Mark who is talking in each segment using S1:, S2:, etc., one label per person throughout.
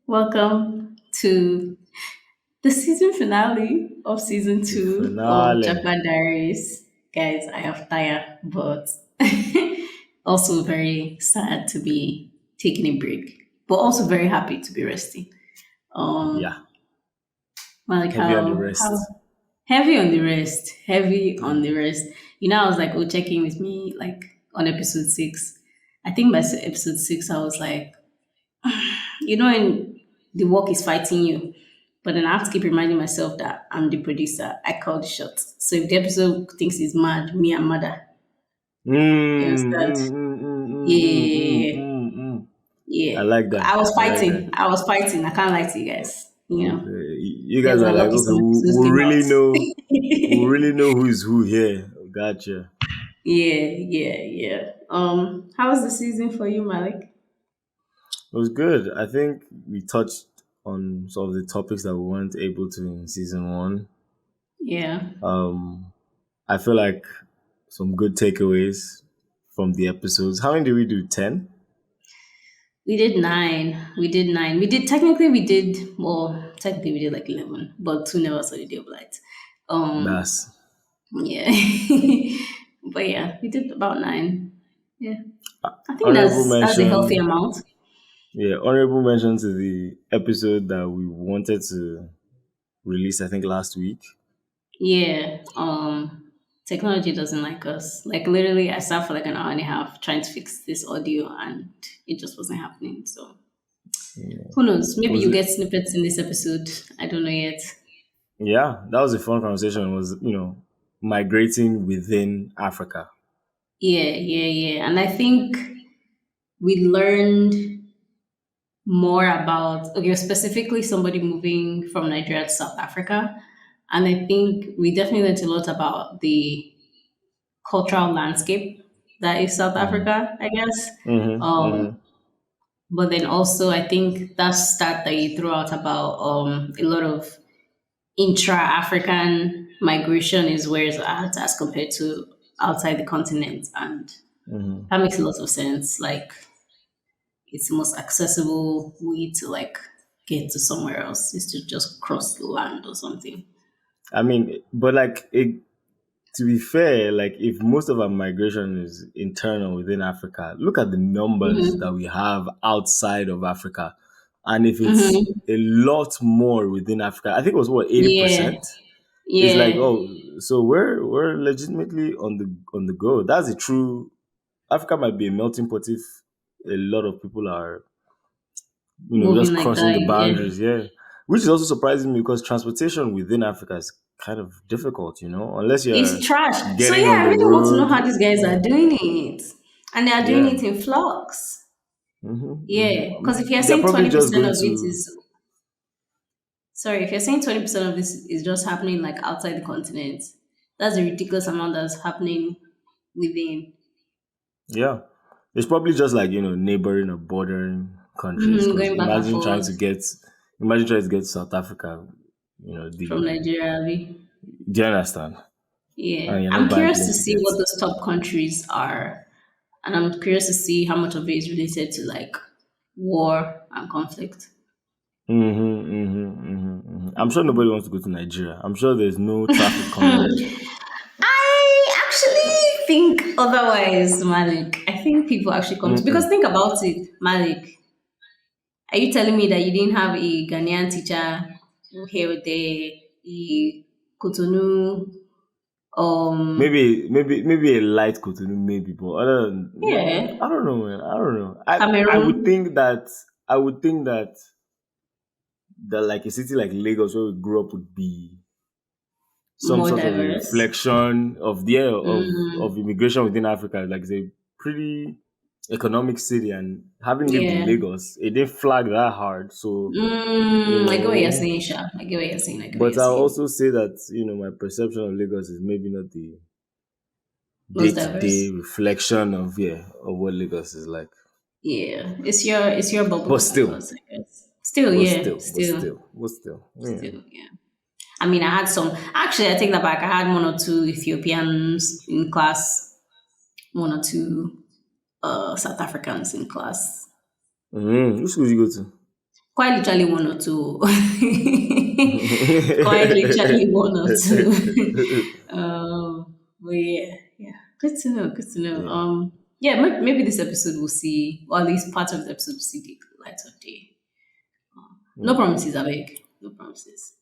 S1: Welcome to the season finale of season
S2: The
S1: two of
S2: finale.
S1: Japa Diaries. Guys, I have tired, but also very sad to be taking a break, but also very happy to be resting.
S2: Yeah.
S1: Um, like
S2: Heavy on the
S1: how
S2: rest.
S1: heavy on the rest, heavy on the rest. I was like, oh, checking with me like on episode six. I think by episode six, I was like, in the work is fighting you. But then I have to keep reminding myself that I'm the producer. I call the shots. So if the episode thinks it's mad, me and mother.
S2: Mm,
S1: You understand?
S2: mm, mm, mm,
S1: Yeah,
S2: mm, mm,
S1: yeah,
S2: mm,
S1: yeah.
S2: mm, mm. I
S1: Yeah.
S2: like that.
S1: I was
S2: I like
S1: fighting.
S2: that.
S1: I was fighting. I can't lie to you guys.
S2: Okay. You guys
S1: Guys
S2: are
S1: are
S2: like,
S1: lucky
S2: okay,
S1: some episodes
S2: we
S1: came
S2: really know, we
S1: out.
S2: really know who is who here. Gotcha.
S1: Yeah, yeah, yeah. How was the season for you, Malik?
S2: It was good. I think we touched on some of the topics that we weren't able to in season one.
S1: Yeah.
S2: Um, I feel like some good takeaways from the episodes. How many did we do? 10?
S1: We did nine. We did nine. Technically we did like 11, but two never saw the day of light. Um,
S2: That's
S1: yeah. But yeah, we did about nine. Yeah. I think
S2: honorable
S1: that's a healthy
S2: mention.
S1: amount.
S2: Yeah, honorable mention to the episode that we wanted to release, I think last week.
S1: Yeah. Technology doesn't like us. Like literally I sat for like an hour and a half trying to fix this audio and it just wasn't happening. So who knows? Maybe
S2: Was
S1: you
S2: it?
S1: get snippets in this episode. I don't know yet.
S2: Yeah, that was a fun conversation. It was, migrating within Africa.
S1: Yeah, yeah, yeah. And I think we learned more about, okay, specifically somebody moving from Nigeria to South Africa. And I think we definitely learned a lot about the cultural landscape that is South Africa, I guess.
S2: Mm-hmm,
S1: Um,
S2: mm-hmm.
S1: but then also, I think that stat that you threw out about a lot of intra African migration is where it's at as compared to outside the continent. And that makes a lot of sense. Like, it's the most accessible way to like get to somewhere else is to just cross the land or something.
S2: I mean, but like to be fair, like if most of our migration is internal within Africa, look at the numbers that
S1: Hmm.
S2: we have outside of Africa. And if it's
S1: Hmm.
S2: a lot more within Africa, I think it was what,
S1: Yeah,
S2: 80%? It's like,
S1: yeah.
S2: oh, so we're legitimately on the go. That's a true Africa might be a melting pot if a lot of people are,
S1: Moving
S2: just
S1: like
S2: crossing
S1: that,
S2: the
S1: yeah.
S2: boundaries. Yeah, which is also surprising me because transportation within Africa is kind of difficult. Unless
S1: It's
S2: you're
S1: trash. So
S2: getting
S1: yeah,
S2: on
S1: I
S2: the
S1: really want to know
S2: road.
S1: how these guys are
S2: Yeah,
S1: doing it. And they are doing
S2: yeah.
S1: it in flocks. Yeah. Because if you're
S2: They're
S1: saying
S2: probably just
S1: 20%
S2: going
S1: of it
S2: to.
S1: is sorry, if you're saying 20% of this is just happening like outside the continent, that's a ridiculous amount that's happening within.
S2: Yeah, it's probably just like neighboring or bordering countries. Because
S1: Going back and forth
S2: imagine trying to get to South Africa.
S1: from
S2: The
S1: Nigeria. Abi.
S2: Do you understand?
S1: Yeah.
S2: And you're not
S1: I'm
S2: buying
S1: curious
S2: plane
S1: to see
S2: tickets.
S1: what those top countries are. And I'm curious to see how much of it is related to like war and conflict.
S2: I'm sure nobody wants to go to Nigeria. I'm sure there's no traffic coming there.
S1: I actually think otherwise, Malik. I think people actually come to because
S2: Mm-mm.
S1: think about it, Malik. Are you telling me that you didn't have a Ghanaian teacher here or there, a Cotonou,
S2: Maybe a light Cotonou, maybe, but other than
S1: yeah,
S2: I don't know, man. I don't know. I would
S1: Cameroon,
S2: think that like a city like Lagos where we grew up would be some
S1: more
S2: sort of a
S1: diverse.
S2: reflection of the of
S1: Mm,
S2: immigration within Africa. Like it's a pretty economic city, and having lived in
S1: yeah.
S2: Lagos, it didn't flag that hard. So
S1: I get what you're saying, Sha. I get what you're saying. I get what
S2: but
S1: you're
S2: I'll
S1: saying.
S2: also say that my perception of Lagos is maybe not the day
S1: Most
S2: to day
S1: diverse.
S2: reflection of what Lagos is like.
S1: Yeah, it's your bubble
S2: But
S1: of
S2: still,
S1: Lagos, I guess. Still,
S2: but
S1: yeah,
S2: still, but
S1: still,
S2: still, but still, yeah.
S1: still, yeah. I mean, I had some. Actually, I take that back. I had one or two Ethiopians in class, one or two South Africans in class.
S2: Which school did you go to?
S1: Quite literally one or two. Quite literally one or two. But yeah, yeah. Good to know. Good to know.
S2: Yeah.
S1: Yeah, maybe this episode will see, or at least part of the episode will see the light of day. No
S2: Hmm.
S1: promises, I beg. No promises.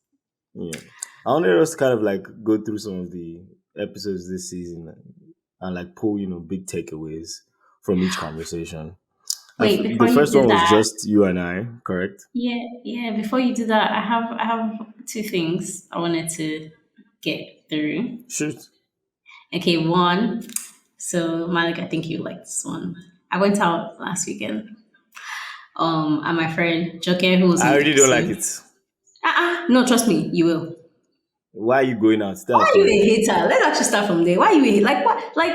S2: Yeah. I wanted us to kind of like go through some of the episodes this season and like pull, big takeaways from each conversation.
S1: Wait,
S2: The
S1: before you
S2: first
S1: do
S2: one was
S1: that,
S2: just you and I, correct?
S1: yeah, yeah. Before you do that, I have two things I wanted to get through.
S2: Shoot.
S1: Okay, one. So Malik, I think you like this one. I went out last weekend. And my friend Joke, who was
S2: I
S1: on the
S2: already don't like
S1: episode.
S2: it.
S1: No, trust me, you will.
S2: Why are you going out?
S1: Why
S2: That's
S1: are you a
S2: funny.
S1: hater? Let's actually start from there. Why are you like what? Like,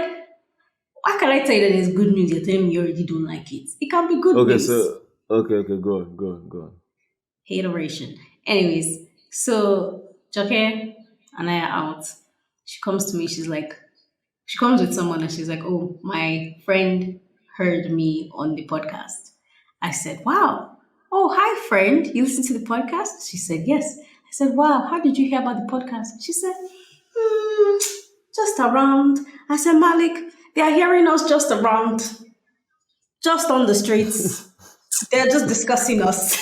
S1: why can I tell you that it's good news? You're telling me you already don't like it. It can be good
S2: Okay,
S1: news.
S2: so okay, go on.
S1: Hateration. Anyways, so Joke and I are out. She comes to me. She comes with someone and she's like, "Oh, my friend heard me on the podcast." I said, "Wow. Oh, hi, friend. You listen to the podcast?" She said, "Yes." I said, "Wow. How did you hear about the podcast?" She said, "Hmm, just around." I said, "Malik, they are hearing us just around, just on the streets. They're just discussing us."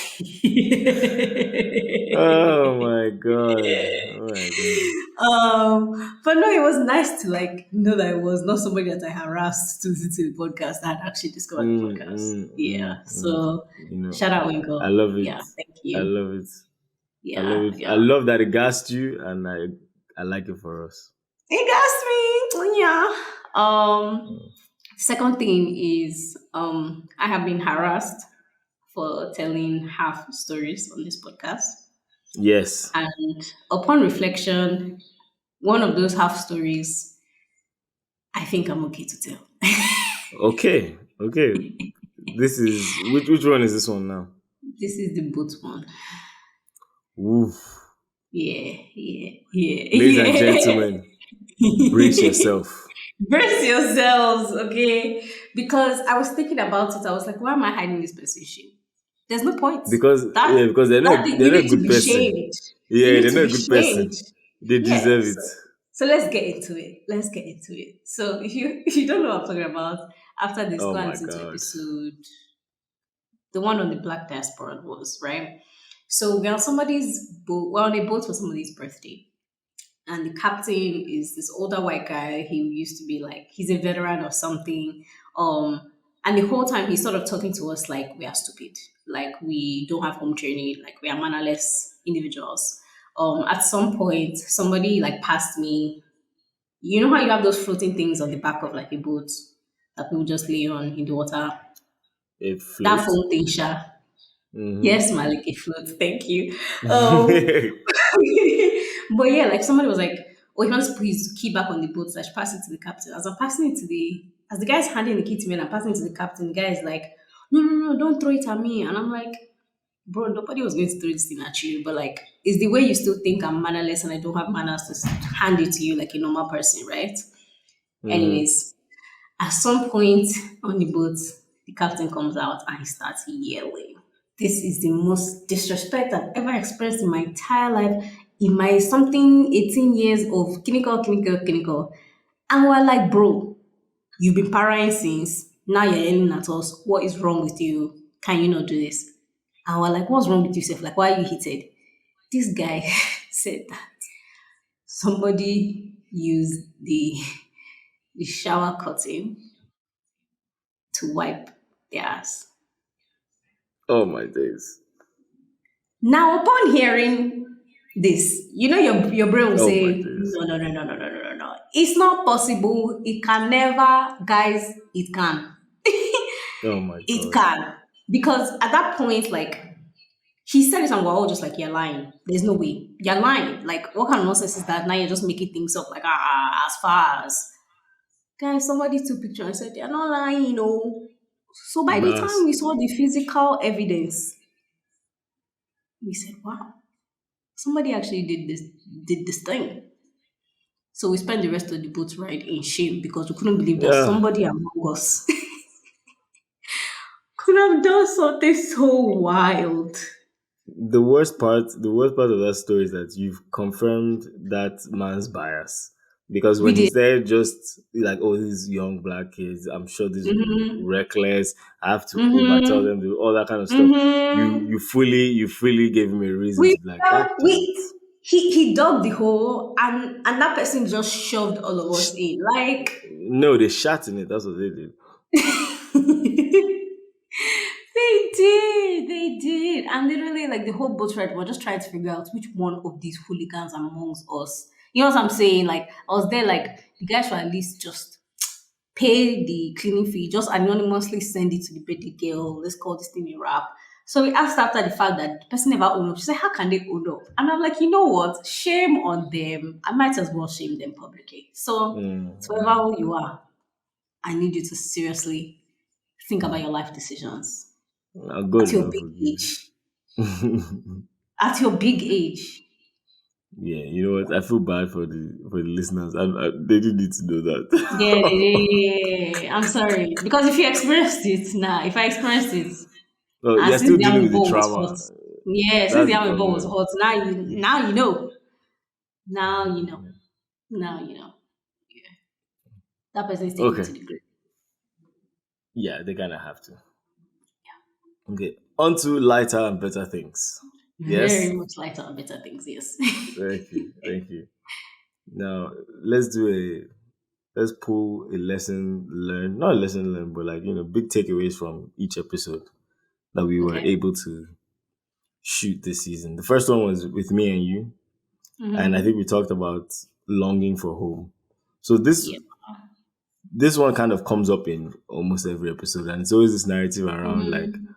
S2: Oh my god. Oh my god.
S1: But no, it was nice to like know that it was not somebody that I harassed to listen to the podcast. I had actually discovered the podcast. Yeah. So
S2: You know,
S1: shout out
S2: I
S1: Winkle.
S2: love it.
S1: Yeah, thank
S2: I
S1: you.
S2: love it. I love
S1: Yeah,
S2: it. I
S1: yeah.
S2: love that it gassed you, and I like it for us.
S1: It got me. Yeah. Second thing is I have been harassed for telling half stories on this podcast.
S2: Yes.
S1: And upon reflection, one of those half stories I think I'm okay to tell.
S2: Okay. Okay. This is which one is this one now?
S1: This is the boat one.
S2: Oof.
S1: Yeah, yeah, yeah,
S2: Ladies and
S1: yeah.
S2: gentlemen, brace yourself.
S1: Brace yourselves, okay? Because I was thinking about it. I was like, why am I hiding this position? There's no point.
S2: Because
S1: That
S2: yeah, because
S1: that thing,
S2: they're
S1: you
S2: not a
S1: need to
S2: good
S1: be
S2: person.
S1: shamed. You
S2: Yeah,
S1: need
S2: they're
S1: to
S2: not a
S1: be
S2: good
S1: shamed.
S2: person. They
S1: Yeah.
S2: deserve it.
S1: So let's get into it. Let's get into it. So if you don't know what I'm talking about, after this,
S2: Oh
S1: go and
S2: my
S1: listen to
S2: god.
S1: episode the one on the Black Diaspora was, right? So we're on somebody's boat, we're on a boat for somebody's birthday. And the captain is this older white guy. He used to be like, he's a veteran or something. And the whole time he's sort of talking to us like we are stupid, like we don't have home training, like we are mannerless individuals. At some point, somebody like passed me. You know how you have those floating things on the back of like a boat that people just lay on in the water?
S2: A
S1: That
S2: float.
S1: phone thing, Sha.
S2: Mm-hmm.
S1: Yes, Malik, it floats. Thank you. Um, but yeah, like somebody was like, "Oh, he wants to put his key back on the boat, so I should pass it to the captain." As I'm passing it to as the guy's handing the key to me and I'm passing it to the captain, the guy is like, "No, no, no, don't throw it at me." And I'm like, "Bro, nobody was going to throw this thing at you, but like, it's the way you still think I'm mannerless and I don't have manners to hand it to you like a normal person, right?"
S2: Mm-hmm.
S1: Anyways, at some point on the boat, the captain comes out and he starts yelling. This is the most disrespect I've ever experienced in my entire life. In my something 18 years of clinical. And we're like, bro, you've been partying since. Now you're yelling at us. What is wrong with you? Can you not do this? And we're like, what's wrong with yourself? Like, why are you heated? This guy said that somebody used the shower curtain to wipe their ass.
S2: Oh my days.
S1: Now, upon hearing this, you know your brain will
S2: Oh my
S1: say,
S2: days.
S1: no, no, no, no, no, no, no, no, no. It's not possible. It can never, guys. It can.
S2: Oh my
S1: It
S2: god.
S1: can. Because at that point, like he said it and we're all just like, you're lying. There's no way. You're lying. Like, what kind of nonsense is that? Now you're just making things up like as far as guys, somebody took picture and said they're not lying, you know. So by the time
S2: Nas.
S1: we saw the physical evidence, we said, wow, somebody actually did this thing. So we spent the rest of the boat ride in shame because we couldn't believe that
S2: Yeah.
S1: somebody among us could have done something so wild.
S2: the worst part of that story is that you've confirmed that man's bias. Because
S1: We
S2: when he
S1: did.
S2: said just like, "Oh, these young black kids, I'm sure these will be
S1: Mm-hmm.
S2: reckless. I have to overtell
S1: Mm-hmm.
S2: them, all that kind of stuff." You
S1: Mm-hmm.
S2: you fully you fully gave him a reason
S1: We
S2: to be like, actually,
S1: he dug the hole, and that person just shoved all of us in. Like
S2: no, they shat in it. That's what they did.
S1: they did. And literally like the whole boat ride, we're just trying to figure out which one of these hooligans amongst us. You know what I'm saying? Like I was there like the guys should at least just pay the cleaning fee, just anonymously send it to the birthday girl. Let's call this thing a wrap. So we asked after the fact that the person never owned up. She said, how can they own up? And I'm like, you know what? Shame on them. I might as well shame them publicly. So, whoever
S2: Mm,
S1: you are, I need you to seriously think about your life decisions
S2: God
S1: at
S2: will
S1: your
S2: not
S1: big
S2: forgive
S1: age.
S2: you.
S1: At your big age.
S2: Yeah, you know what? I feel bad for the listeners. They didn't need to know
S1: Yeah, yeah,
S2: that.
S1: yeah, yeah, yeah. I'm sorry. Because if you experienced it now, if I experienced it,
S2: Well,
S1: and
S2: you're
S1: since
S2: still
S1: the
S2: dealing
S1: army
S2: with the
S1: ball was hot.
S2: trauma.
S1: Yeah, since
S2: That's
S1: the
S2: the
S1: army ball was
S2: problem.
S1: hot, now you know. Now you know. Now you know. Yeah. That person is taking it
S2: Okay.
S1: to the grave.
S2: Yeah, they kind of have to. Okay. On to lighter and better things.
S1: Very
S2: Yes.
S1: much lighter and better things, yes.
S2: Thank you. Thank you. Now let's pull a lesson learned, not a lesson learned, but like big takeaways from each episode that we were
S1: Okay.
S2: able to shoot this season. The first one was with me and you, and I think we
S1: Mm-hmm.
S2: talked about longing for home. So this
S1: Yeah.
S2: this one kind of comes up in almost every episode, and it's always this narrative around like,
S1: Mm-hmm.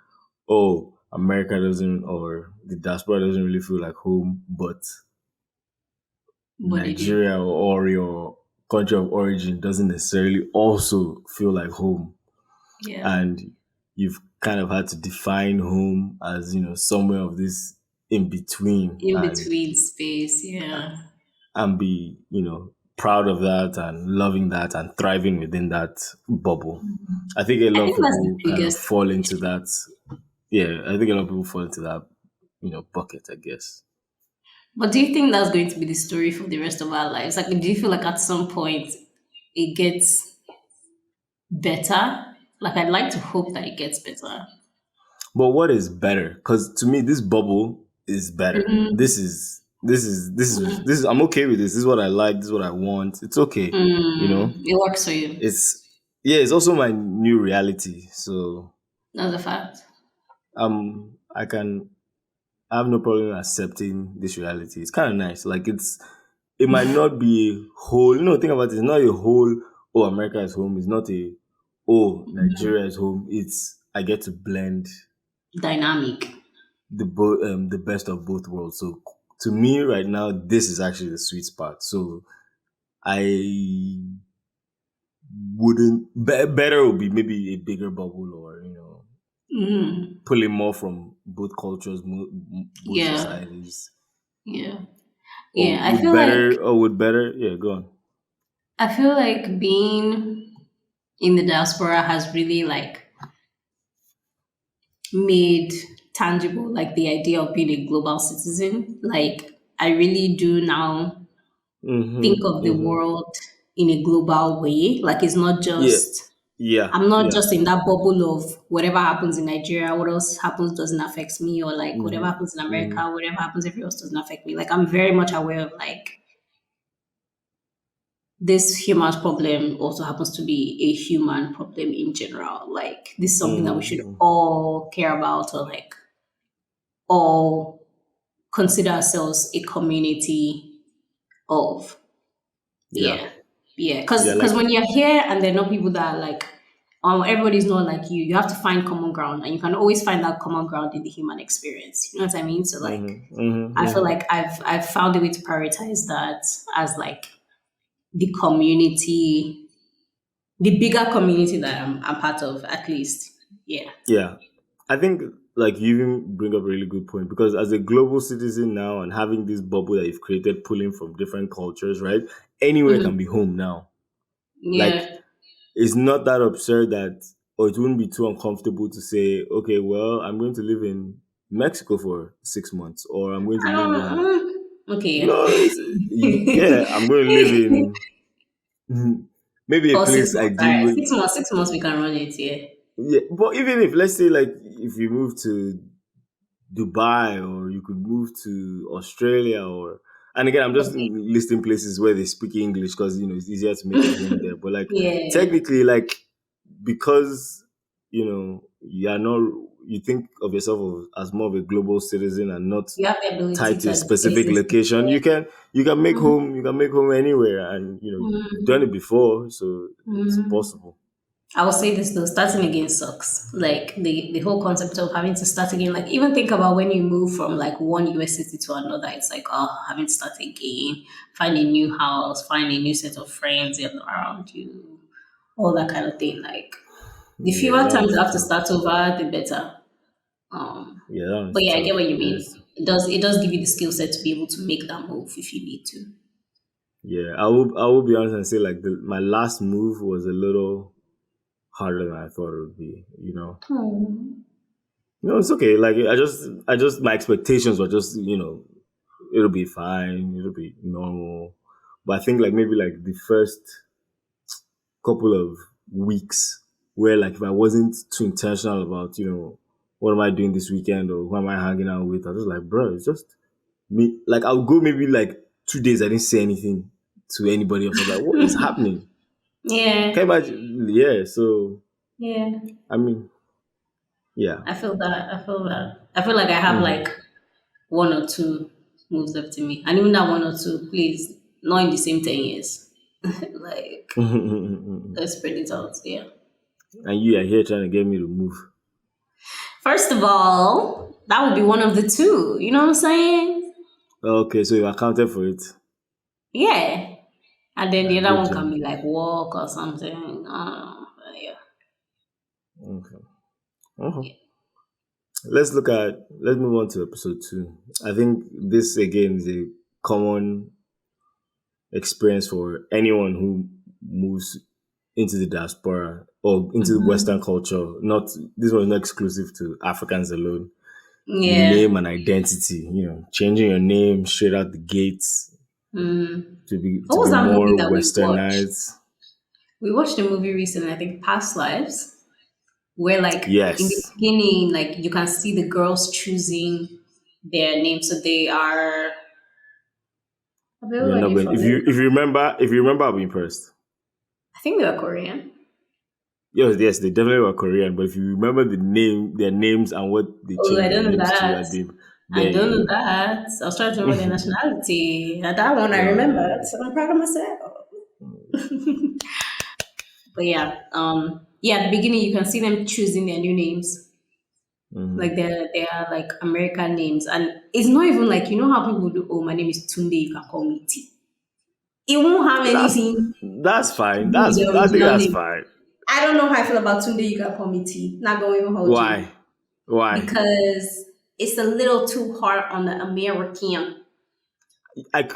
S2: oh, America doesn't, or the diaspora doesn't really feel like home, but
S1: But they do.
S2: Nigeria or your country of origin doesn't necessarily also feel like home.
S1: Yeah.
S2: And you've kind of had to define home as, somewhere of this in between,
S1: In
S2: and
S1: between space, yeah.
S2: be, proud of that and loving that and thriving within that bubble. I think a
S1: I
S2: lot of
S1: think that's the
S2: people kind of
S1: biggest
S2: fall into
S1: issue.
S2: that. Yeah, I think a lot of people fall into that, bucket, I guess.
S1: But do you think that's going to be the story for the rest of our lives? Like, do you feel like at some point it gets better? Like, I'd like to hope that it gets better.
S2: But what is better? Because to me, this bubble is better.
S1: Mm-hmm.
S2: I'm okay with this. This is what I like. This is what I want. It's okay. You know,
S1: It works for you.
S2: it's yeah. It's also my new reality. So
S1: That's a fact.
S2: I can I have no problem accepting this reality. It's kind of nice. Like it might not be a whole. Think about it. It's not a whole. Oh, America is home. It's not a. Oh, Nigeria is home. It's I get to blend
S1: Dynamic.
S2: the best of both worlds. So to me right now, this is actually the sweet spot. So I wouldn't better would be maybe a bigger bubble, or
S1: Mm.
S2: pulling more from both cultures, both
S1: Yeah.
S2: societies.
S1: Yeah.
S2: Or
S1: Yeah.
S2: would better or would better yeah, go on.
S1: I feel like being in the diaspora has really like made tangible like the idea of being a global citizen. Like I really do now think
S2: Mm-hmm.
S1: of the
S2: Mm-hmm.
S1: world in a global way. Like it's not
S2: Yeah.
S1: just
S2: Yeah.
S1: I'm not
S2: Yeah.
S1: just in that bubble of whatever happens in Nigeria, what else happens doesn't affect me, or like whatever
S2: Mm-hmm.
S1: happens in
S2: Mm-hmm.
S1: America, whatever happens everywhere else doesn't affect me. Like I'm very much aware of like this human problem also happens to be a human problem in general. Like this is something that we should
S2: Mm-hmm.
S1: all care about or like all consider ourselves a community of.
S2: Yeah.
S1: Yeah. Yeah. Cause
S2: Yeah,
S1: because
S2: like
S1: when you're here and there are not people that are like everybody's not like you have to find common ground and you can always find that common ground in the human experience. You know what I mean? So like
S2: mm-hmm. Mm-hmm.
S1: I feel
S2: Mm-hmm.
S1: like I've found a way to prioritize that as like the community, the bigger community that I'm part of, at least. Yeah.
S2: Yeah. I think like you even bring up a really good point, because as a global citizen now and having this bubble that you've created pulling from different cultures, right? Anywhere can
S1: Mhm.
S2: be home now. Like
S1: Yeah.
S2: it's not that absurd that, or it wouldn't be too uncomfortable to say, okay, well, I'm going to live in Mexico for 6 months, or I'm going to
S1: I
S2: live
S1: don't.
S2: in.
S1: Okay.
S2: No, yeah, I'm going to live in maybe a
S1: For six
S2: place I
S1: months. All right.
S2: genuinely.
S1: 6 months. 6 months. We can run it. Yeah.
S2: Yeah, but even if, let's say, like, if you move to Dubai, or you could move to Australia, or, and again, I'm just
S1: Okay.
S2: listing places where they speak English because it's easier to make a home there. But like,
S1: Yeah.
S2: technically, like, because you are not, you think of yourself as more of a global citizen and not
S1: You have the ability
S2: tied to
S1: to
S2: a specific
S1: exist.
S2: location. You can make
S1: Mm-hmm.
S2: home, anywhere, and you've done
S1: Mm-hmm.
S2: it before, so it's
S1: Mm-hmm.
S2: possible.
S1: I will say this though, starting again sucks. Like the whole concept of having to start again. Like even think about when you move from like one US city to another. It's like, oh, having to start again, find a new house, find a new set of friends around you, all that kind of thing. Like the
S2: Yeah,
S1: fewer
S2: that
S1: times
S2: one's
S1: I have to
S2: tough.
S1: start over, the better. Um,
S2: Yeah, that
S1: but
S2: one's
S1: yeah, I get
S2: tough.
S1: what you mean.
S2: Yes.
S1: It does give you the skill set to be able to make that move if you need to.
S2: Yeah, I will be honest and say, like, my last move was a little harder than I thought it would be.
S1: Hmm.
S2: No, it's okay. Like, I just my expectations were just, it'll be fine, it'll be normal. But I think, like, maybe like the first couple of weeks, where, like, if I wasn't too intentional about, what am I doing this weekend, or who am I hanging out with, I was just like, bro, it's just me. Like, I'll go maybe like 2 days, I didn't say anything to anybody else. I'm like, what is happening?
S1: Yeah,
S2: Can you imagine? Yeah. So,
S1: yeah.
S2: I mean, yeah.
S1: I feel that. I feel that. I feel like I have
S2: Hmm.
S1: like one or two moves left in me. And even that one or two, please, not in the same 10 years. Like,
S2: And
S1: let's spread it out. Yeah.
S2: you are here trying to get me to move.
S1: First of all, that would be one of the two. You know what I'm saying?
S2: Okay, so you accounted for it.
S1: Yeah. And then the other
S2: Good
S1: one can
S2: job.
S1: be like walk or something. But yeah.
S2: Okay. Uh-huh.
S1: Yeah.
S2: Let's move on to episode 2. I think this again is a common experience for anyone who moves into the diaspora or into the Western
S1: Hmm.
S2: culture. Not This was not exclusive to Africans alone. The
S1: Yeah.
S2: name and identity, changing your name straight out the gates
S1: Mm.
S2: to be
S1: What
S2: to
S1: was
S2: be
S1: that movie
S2: more
S1: that we watched?
S2: westernized.
S1: We watched a movie recently, I think Past Lives, where like in the
S2: Yes.
S1: beginning, like you can see the girls choosing their name. So they are where
S2: You're
S1: were
S2: not
S1: they
S2: going
S1: from?
S2: if you remember, I'll be impressed.
S1: I think they were Korean.
S2: Yes, they definitely were Korean, but if you remember their names and what they
S1: Oh, I
S2: changed their
S1: don't know
S2: names to
S1: that.
S2: at the
S1: I
S2: then
S1: don't
S2: you
S1: know
S2: know.
S1: that. I was trying to remember their nationality. That one I
S2: Uh,
S1: remembered, so I'm proud of myself. But yeah, yeah, at the beginning you can see them choosing their new names. Like
S2: mhm.
S1: they're like American names. And it's not even like you know how people do, oh my name is Tunde, you can call me T. It won't have
S2: That's
S1: anything
S2: that's
S1: to
S2: fine.
S1: do with the
S2: I think
S1: original
S2: that's
S1: name.
S2: fine.
S1: I don't know how I feel about Tunde, you can call me T. Not going to even hold you.
S2: Why? Why?
S1: Because it's a little too hard on the American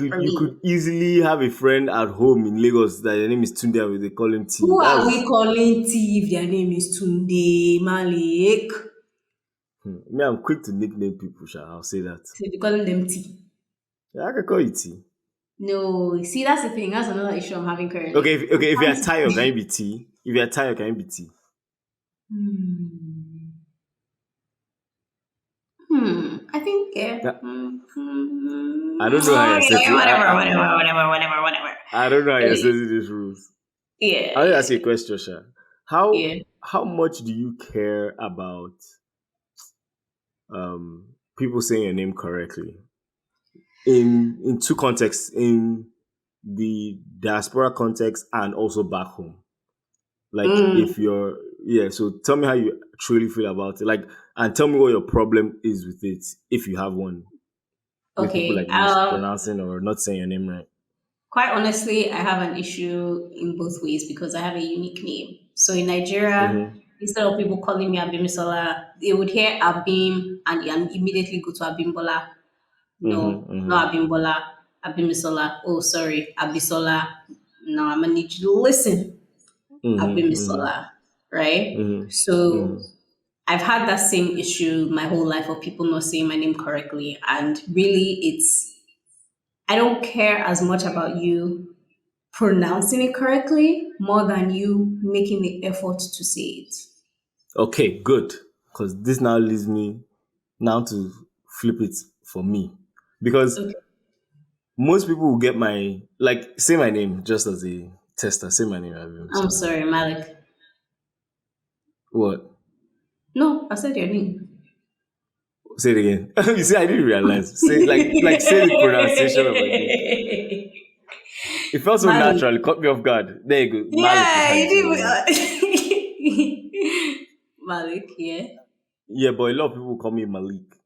S1: for
S2: You
S1: me.
S2: could easily have a friend at home in Lagos that their name is Tunde and they call him T.
S1: Who are we
S2: That's
S1: calling T if their name is Tunde Malik?
S2: me. I'm quick to nickname people. I'll say that.
S1: So you're calling them T.
S2: Yeah, I can call you T.
S1: No, see that's the thing. That's another issue I'm having
S2: Okay,
S1: currently. I'm
S2: if you're
S1: trying to.
S2: Tayo, can you be T? If you're Tayo, can you be T?
S1: Hmm. I think yeah.
S2: Yeah, I don't know how
S1: Oh
S2: you're
S1: yeah,
S2: setting.
S1: whatever, whatever, whatever, whatever, whatever.
S2: I don't know how you're
S1: Anyway,
S2: setting these rules.
S1: yeah,
S2: I'll
S1: yeah,
S2: ask you a question, Sha. How
S1: yeah.
S2: how much do you care about people saying your name correctly in two contexts, in the diaspora context and also back home? Like,
S1: Mm,
S2: if you're, yeah, so tell me how you truly feel about it. Like, and tell me what your problem is with it, if you have one, with people
S1: okay.
S2: like mispronouncing or not saying your name right.
S1: Quite honestly, I have an issue in both ways because I have a unique name. So in Nigeria,
S2: Mm-hmm.
S1: instead of people calling me Abimisola, they would hear Abim and immediately go to Abimbola. No,
S2: Mm-hmm. Mm-hmm.
S1: not Abimbola, Abimisola. Oh, sorry, Abisola. No, I'm gonna need you to listen,
S2: Mm-hmm. Mm-hmm.
S1: Abimisola, right?
S2: Mm-hmm.
S1: So
S2: Mm-hmm.
S1: I've had that same issue my whole life of people not saying my name correctly. And really, I don't care as much about you pronouncing it correctly more than you making the effort to say it.
S2: Okay, good. Because this now leads me now to flip it for me. Because
S1: Okay.
S2: most people will get my, like, say my name just as a tester. Say my name,
S1: I'm
S2: Abimisola.
S1: sorry, Malik.
S2: What?
S1: No, I said your name.
S2: Say it again. You see, I didn't realize. Say say the pronunciation of my name. It felt so
S1: Malik.
S2: natural. It caught me off guard. There you go. Malik is
S1: Yeah,
S2: how you say
S1: you
S2: my name.
S1: did. Malik, yeah.
S2: Yeah, but a lot of people call me Malik.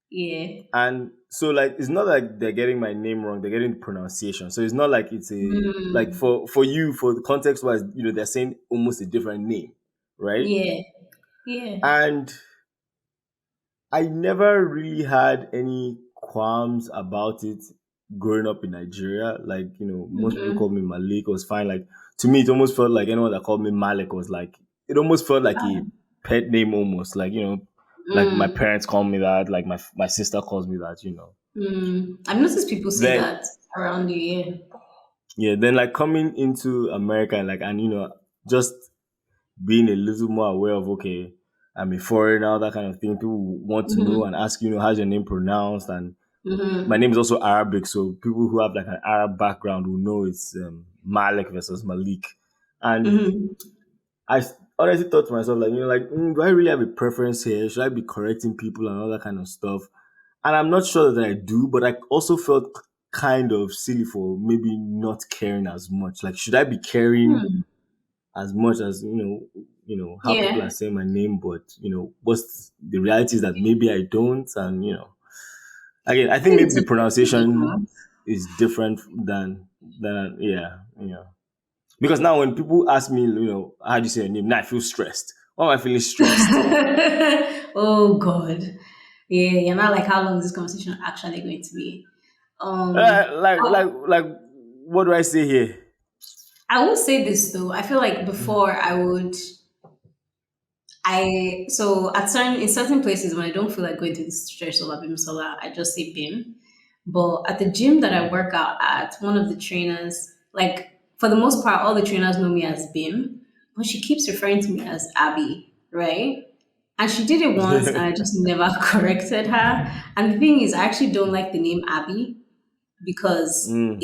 S1: Yeah.
S2: And so like it's not like they're getting my name wrong, they're getting the pronunciation. So it's not like it's a like
S1: Mm,
S2: for you, for the context wise, they're saying almost a different name, right?
S1: yeah. Yeah.
S2: And I never really had any qualms about it growing up in Nigeria. Like, most people call me Malik, it was fine. Like to me it almost felt like anyone that called me Malik was like it almost felt like a pet name almost. Like, like my
S1: Mm,
S2: parents call me that, like my sister calls me that.
S1: I've noticed people say
S2: Then
S1: that around you, yeah.
S2: yeah, then like coming into America and just being a little more aware of, okay, I'm a foreigner, that kind of thing. People want to know and ask, how's your name pronounced? And my name is also Arabic, so people who have like an Arab background will know it's Malik versus Malik. And I honestly thought to myself, like, do I really have a preference here? Should I be correcting people and all that kind of stuff? And I'm not sure that I do, but I also felt kind of silly for maybe not caring as much. Like, should I be caring as much as how people are
S1: Yeah.
S2: saying my name? But what's the reality is that maybe I don't, and again, I
S1: I
S2: think
S1: think
S2: maybe
S1: it's
S2: the
S1: okay.
S2: pronunciation is different than yeah. Because now when people ask me, how do you say your name? Now I feel stressed. Why am I feeling stressed?
S1: Oh God. Yeah, you're not like how long is this conversation actually going to be?
S2: Like,
S1: Oh,
S2: what do I say here?
S1: I will say this though. I feel like before I so at certain in certain places when I don't feel like going to the stress of Abim Solar, I just say BIM. But at the gym that I work out at, one of the trainers, like for the most part, all the trainers know me as BIM, but she keeps referring to me as Abby, right? And she did it once and I just never corrected her. And the thing is, I actually don't like the name Abby because
S2: Mm.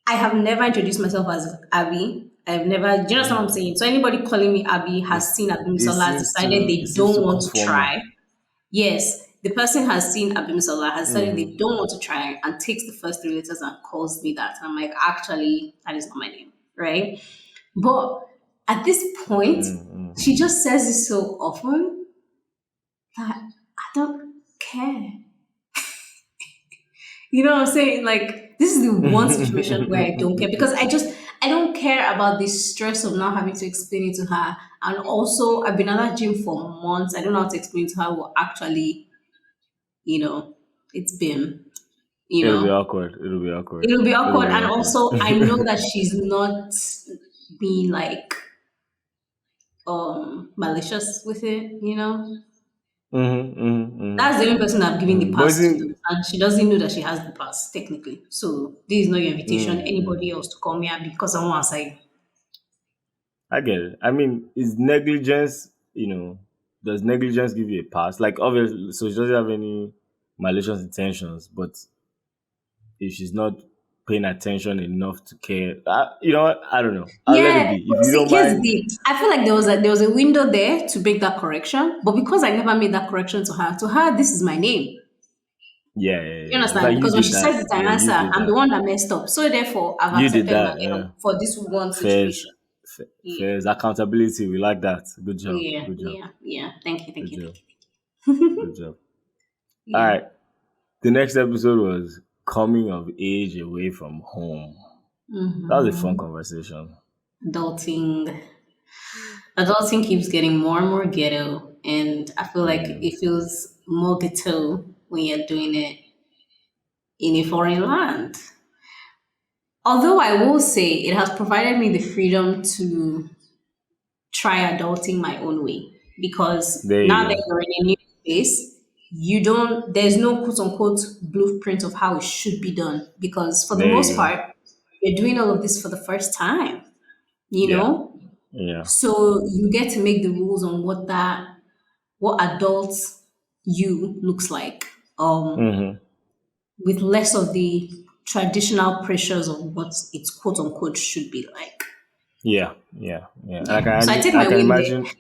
S1: I have never introduced myself as Abby. I've never, do you know what I'm saying? So anybody calling me Abby has
S2: It's,
S1: seen
S2: it
S1: Abimisola, has
S2: seems
S1: decided
S2: too it
S1: they
S2: seems
S1: don't
S2: too
S1: want to
S2: conforming.
S1: try. Yes, the person has seen Abimisola, has decided they
S2: Mm.
S1: don't want to try and takes the first three letters and calls me that. And I'm like, actually, that is not my name, right? But at this point, she just says it so often that I don't care. You know what I'm saying? Like, this is the one situation where I don't care because I don't care about the stress of not having to explain it to her. And also, I've been at that gym for months. I don't know how to explain to her what actually, it's been, you
S2: It'll be
S1: know,
S2: awkward. It'll be awkward.
S1: it'll be
S2: It'll
S1: awkward.
S2: be
S1: And
S2: awkward.
S1: also, I know that she's not being like malicious with it. That's the only person I've given the
S2: But
S1: pass to,
S2: isn't
S1: and she doesn't know that she has the pass technically. So this is not your invitation. Anybody else to call me Abby because I want to say,
S2: I get it. I mean, is negligence, does negligence give you a pass? Like, obviously, so she doesn't have any malicious intentions, but if she's not paying attention enough to care, you know what? I don't know. I'll let it
S1: yeah.
S2: be.
S1: But
S2: If you
S1: see,
S2: don't
S1: here's the
S2: mind,
S1: thing. I feel like there was a window there to make that correction, but because I never made that correction to her, this is my name. You
S2: yeah. In fact,
S1: understand?
S2: you
S1: Because when
S2: did
S1: she
S2: that.
S1: says it's an
S2: Yeah, you
S1: answer,
S2: did
S1: I'm the
S2: that.
S1: one that messed up. So therefore, I've
S2: You did
S1: accepted my
S2: that.
S1: L
S2: Yeah.
S1: for this one
S2: Fairs.
S1: situation. Yeah,
S2: Fairs. Accountability. We like that. Good job.
S1: yeah,
S2: Good job.
S1: yeah, yeah. Thank you, thank
S2: Good
S1: you, thank
S2: job.
S1: you.
S2: Good job. All
S1: Yeah.
S2: right. The next episode was coming of age away from home. That was a fun conversation.
S1: Adulting. Adulting keeps getting more and more ghetto, and I feel like
S2: Mm.
S1: it feels more ghetto when you're doing it in a foreign land. Although I will say it has provided me the freedom to try adulting my own way because
S2: There
S1: now
S2: you
S1: that
S2: go.
S1: you're in a new space, there's no quote unquote blueprint of how it should be done because for the
S2: There
S1: most
S2: you go.
S1: part, you're doing all of this for the first time, you
S2: Yeah.
S1: know?
S2: Yeah.
S1: So you get to make the rules on what adult you looks like,
S2: Mm-hmm.
S1: with less of the traditional pressures of what it's quote unquote should be like.
S2: Yeah. Yeah. Yeah. And
S1: Yeah. So I take
S2: I
S1: my
S2: can
S1: win
S2: imagine.
S1: there.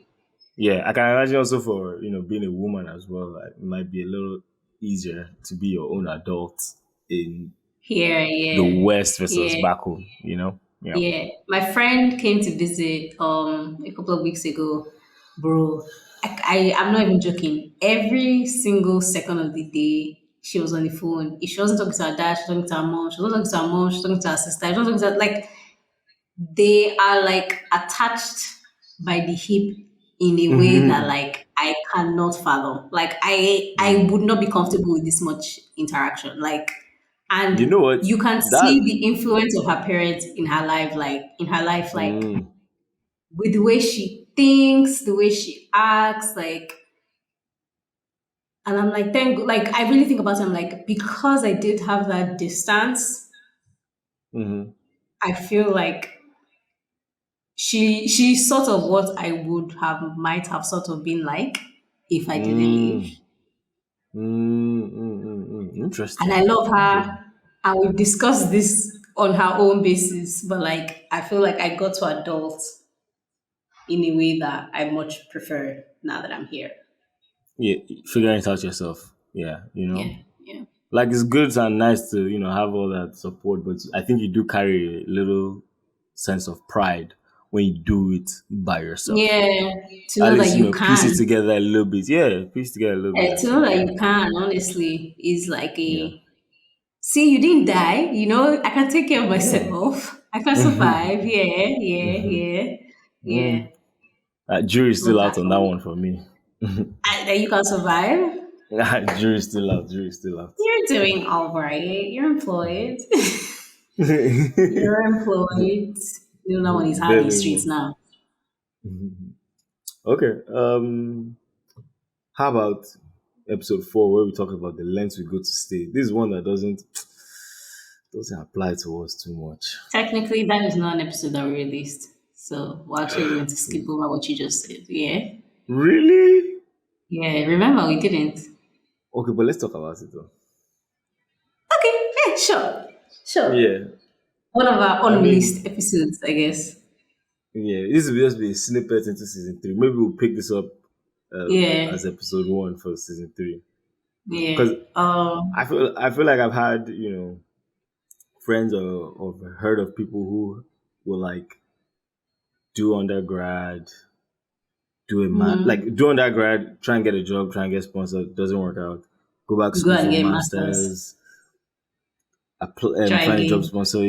S2: Yeah, I can imagine also for being a woman as well. Like, it might be a little easier to be your own adult in
S1: Here,
S2: the
S1: yeah.
S2: West versus
S1: Yeah.
S2: back home. You know. Yeah.
S1: Yeah. My friend came to visit a couple of weeks ago, bro. I'm not even joking. Every single second of the day, she was on the phone. If she wasn't talking to her dad, she was talking to her mom. She wasn't talking to her mom, she was talking to her sister. She wasn't talking to her, like they are like attached by the hip in a way that
S2: Mhm.
S1: like I cannot fathom. Like I would not be comfortable with this much interaction. Like
S2: You
S1: and
S2: know what?
S1: you can see
S2: That.
S1: the influence of her parents in her life, like
S2: Mm,
S1: with the way she thinks, the way she acts, like and I'm like, like I really think about it, I'm like, because I did have that distance,
S2: mhm.
S1: I feel like she's sort of what I would have might have sort of been like if I didn't leave.
S2: Mm,
S1: And I
S2: Interesting.
S1: love
S2: Interesting.
S1: her. And we've discussed this on her own basis, but like I feel like I got to adult in a way that I much prefer now that I'm here.
S2: Yeah, figuring it out yourself. Yeah,
S1: Yeah, yeah.
S2: like it's good and nice to have all that support, but I think you do carry a little sense of pride when you do it by yourself.
S1: Yeah, to
S2: At
S1: know
S2: least
S1: that you
S2: piece it
S1: can.
S2: together a little bit. Yeah, piece together a little bit
S1: To know
S2: yourself.
S1: that
S2: Yeah,
S1: you can, honestly, is like
S2: yeah,
S1: a see, you didn't die, I can take care of
S2: yeah.
S1: myself. I can survive. Yeah, yeah, yeah, yeah.
S2: Mm. Jury's
S1: Love
S2: still out
S1: that
S2: on
S1: for
S2: that
S1: me.
S2: one for me.
S1: That you can survive.
S2: Jury's still out. Jury's still out.
S1: You're doing all right. You're employed. You're employed. No one is hard in the
S2: Barely
S1: streets
S2: move.
S1: now.
S2: Okay. How about episode 4 where we talk about the length we go to stay? This is one that doesn't apply to us too much.
S1: Technically, that is not an episode that we released. So we're actually going to skip over what you just said. Yeah.
S2: Really?
S1: Yeah. Remember, we didn't.
S2: Okay, but let's talk about it though.
S1: Okay. Yeah, sure. Sure.
S2: Yeah.
S1: One of our
S2: I
S1: unreleased
S2: mean,
S1: episodes, I guess.
S2: yeah, this will just be a snippet into season 3. Maybe we'll pick this up
S1: Yeah.
S2: as episode 1 for season 3.
S1: Yeah.
S2: Because I feel like I've had, friends or heard of people who will like do undergrad,
S1: mhm.
S2: do undergrad, try and get a job, try and get sponsored, doesn't work out. Go back to
S1: Go
S2: school
S1: and
S2: for
S1: get masters.
S2: masters,
S1: Try
S2: find a job
S1: again.
S2: sponsor,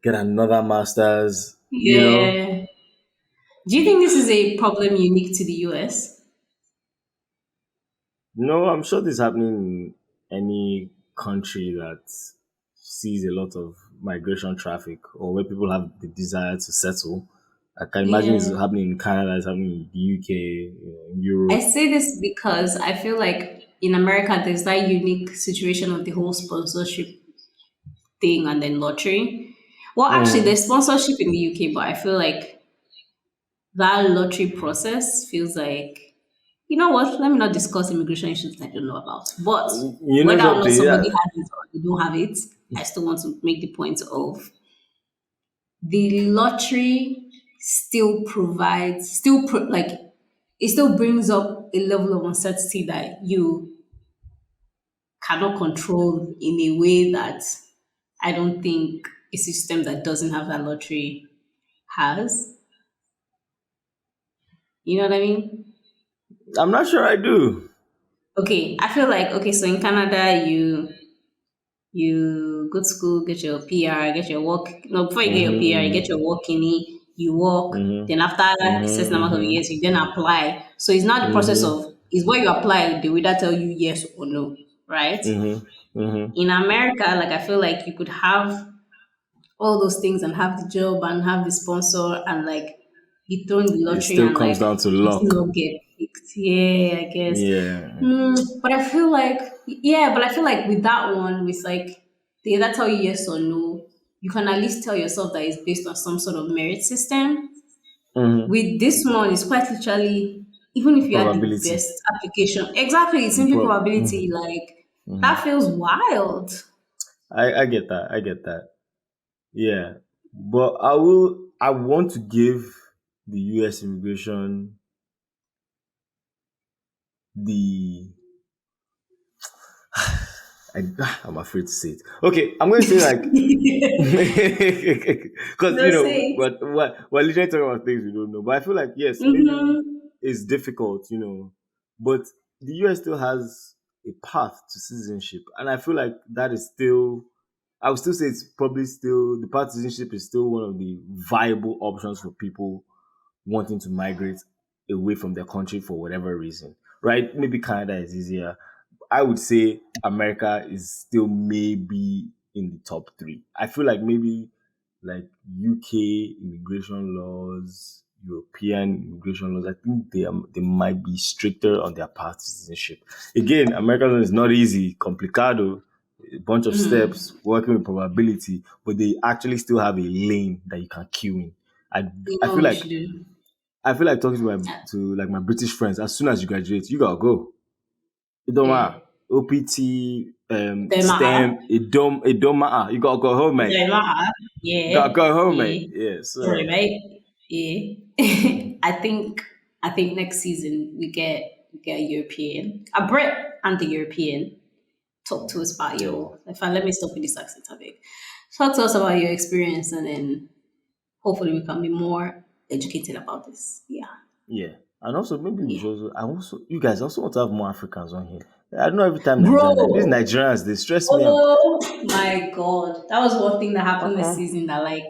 S2: get another masters.
S1: Yeah. Do you think this is a problem unique to the US?
S2: No, I'm sure this is happening in any country that sees a lot of migration traffic or where people have the desire to settle. I can imagine it's
S1: Yeah.
S2: happening in Canada, it's happening in the UK, in
S1: I
S2: Europe.
S1: say this because I feel like in America there's that unique situation of the whole sponsorship thing and then lottery. Well, actually,
S2: Mm.
S1: there's sponsorship in the UK, but I feel like that lottery process feels like, you know what? Let me not discuss immigration issues that I don't know about. But
S2: You know
S1: whether or not
S2: something?
S1: somebody
S2: Yeah.
S1: has it or they don't have it, I still want to make the point of the lottery still provides, like, it still brings up a level of uncertainty that you cannot control in a way that I don't think a system that doesn't have that lottery has. You know what I mean?
S2: I'm not sure I do.
S1: Okay, I feel like okay, so in Canada you go to school, get your PR, get your work. No, before you get your PR, you get
S2: Mm-hmm,
S1: your work in it, you work. Then
S2: mm-hmm,
S1: after a certain amount of
S2: mm-hmm,
S1: years, you then apply. So it's not the process
S2: mm-hmm,
S1: of is what you apply. They will either tell you yes or no, right?
S2: mm-hmm, mm-hmm.
S1: In America, like I feel like you could have all those things and have the job and have the sponsor and like be throwing the
S2: It
S1: lottery
S2: still
S1: and
S2: comes
S1: like
S2: down to
S1: you still
S2: luck.
S1: not get Yeah, I guess.
S2: Yeah.
S1: But I feel like, yeah, but I feel like with that one, with like they either tell you yes or no, you can at least tell yourself that it's based on some sort of merit system.
S2: Mm-hmm.
S1: With this one, it's quite literally, even if you had the
S2: Probability.
S1: best application, exactly, it's simply probability. Like
S2: Mm-hmm.
S1: that feels wild.
S2: I get that. I get that. Yeah. But I want to give the US immigration the I, I'm afraid to say it. Okay, I'm going to say like because
S1: No say.
S2: we're literally talking about things we don't know. But I feel like yes, maybe
S1: Mm-hmm.
S2: it's difficult, but the US still has a path to citizenship, and I feel like that is still. I would still say it's probably still the path to citizenship is still one of the viable options for people wanting to migrate away from their country for whatever reason, right? Maybe Canada is easier. I would say America is still maybe in the top three. I feel like maybe like UK immigration laws, European immigration laws. I think they might be stricter on their path to citizenship. Again, American is not easy, complicado, a bunch of
S1: Mm-hmm.
S2: steps, working with probability, but they actually still have a lane that you can queue in. I
S1: You
S2: I
S1: know
S2: feel
S1: what we
S2: like
S1: should do.
S2: talking to like my British friends. As soon as you graduate, you gotta go. It don't
S1: Yeah.
S2: matter. OPT,
S1: Don't matter.
S2: STEM, it don't matter. You gotta go home,
S1: It
S2: mate.
S1: don't matter.
S2: You gotta
S1: Yeah.
S2: go home, mate.
S1: Yeah.
S2: Yeah.
S1: Sorry,
S2: So
S1: mate. Yeah. I think next season we get a European, a Brit and the European. Talk to us about
S2: yeah,
S1: your. In fact, let me stop with this accent topic. Talk to us about your experience, and then hopefully we can be more educated about this. Yeah.
S2: yeah. And also maybe we
S1: Yeah.
S2: should also, I also you guys also want to have more Africans on here. I don't know every time Nigerian. These
S1: Bro.
S2: Nigerians they stress me out.
S1: Oh my god. That was one thing that happened this
S2: Uh-uh.
S1: season that like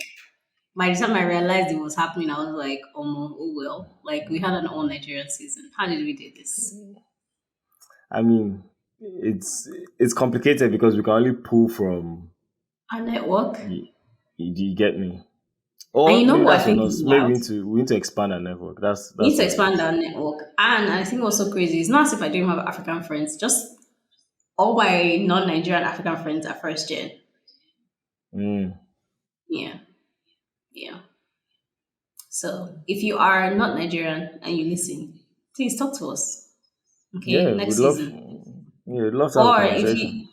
S1: by the time I realized it was happening, I was like, oh well. Like we had an all Nigerian season. How did we do this?
S2: I mean, it's complicated because we can only pull from.
S1: Our network.
S2: Do you get me?
S1: And you
S2: Or
S1: know
S2: maybe
S1: what I
S2: that's on
S1: think
S2: us.
S1: is
S2: Maybe
S1: wild?
S2: we need to expand our network.
S1: We need
S2: That's
S1: to
S2: what it
S1: expand
S2: is.
S1: our network. And I think what's so crazy is not as if I don't have African friends, just all my non Nigerian African friends are first gen.
S2: Mm.
S1: Yeah. Yeah. So if you are not Nigerian and you listen, please talk to us. Okay,
S2: Yeah,
S1: next season.
S2: we'd love to have a
S1: Or if
S2: conversation.
S1: you,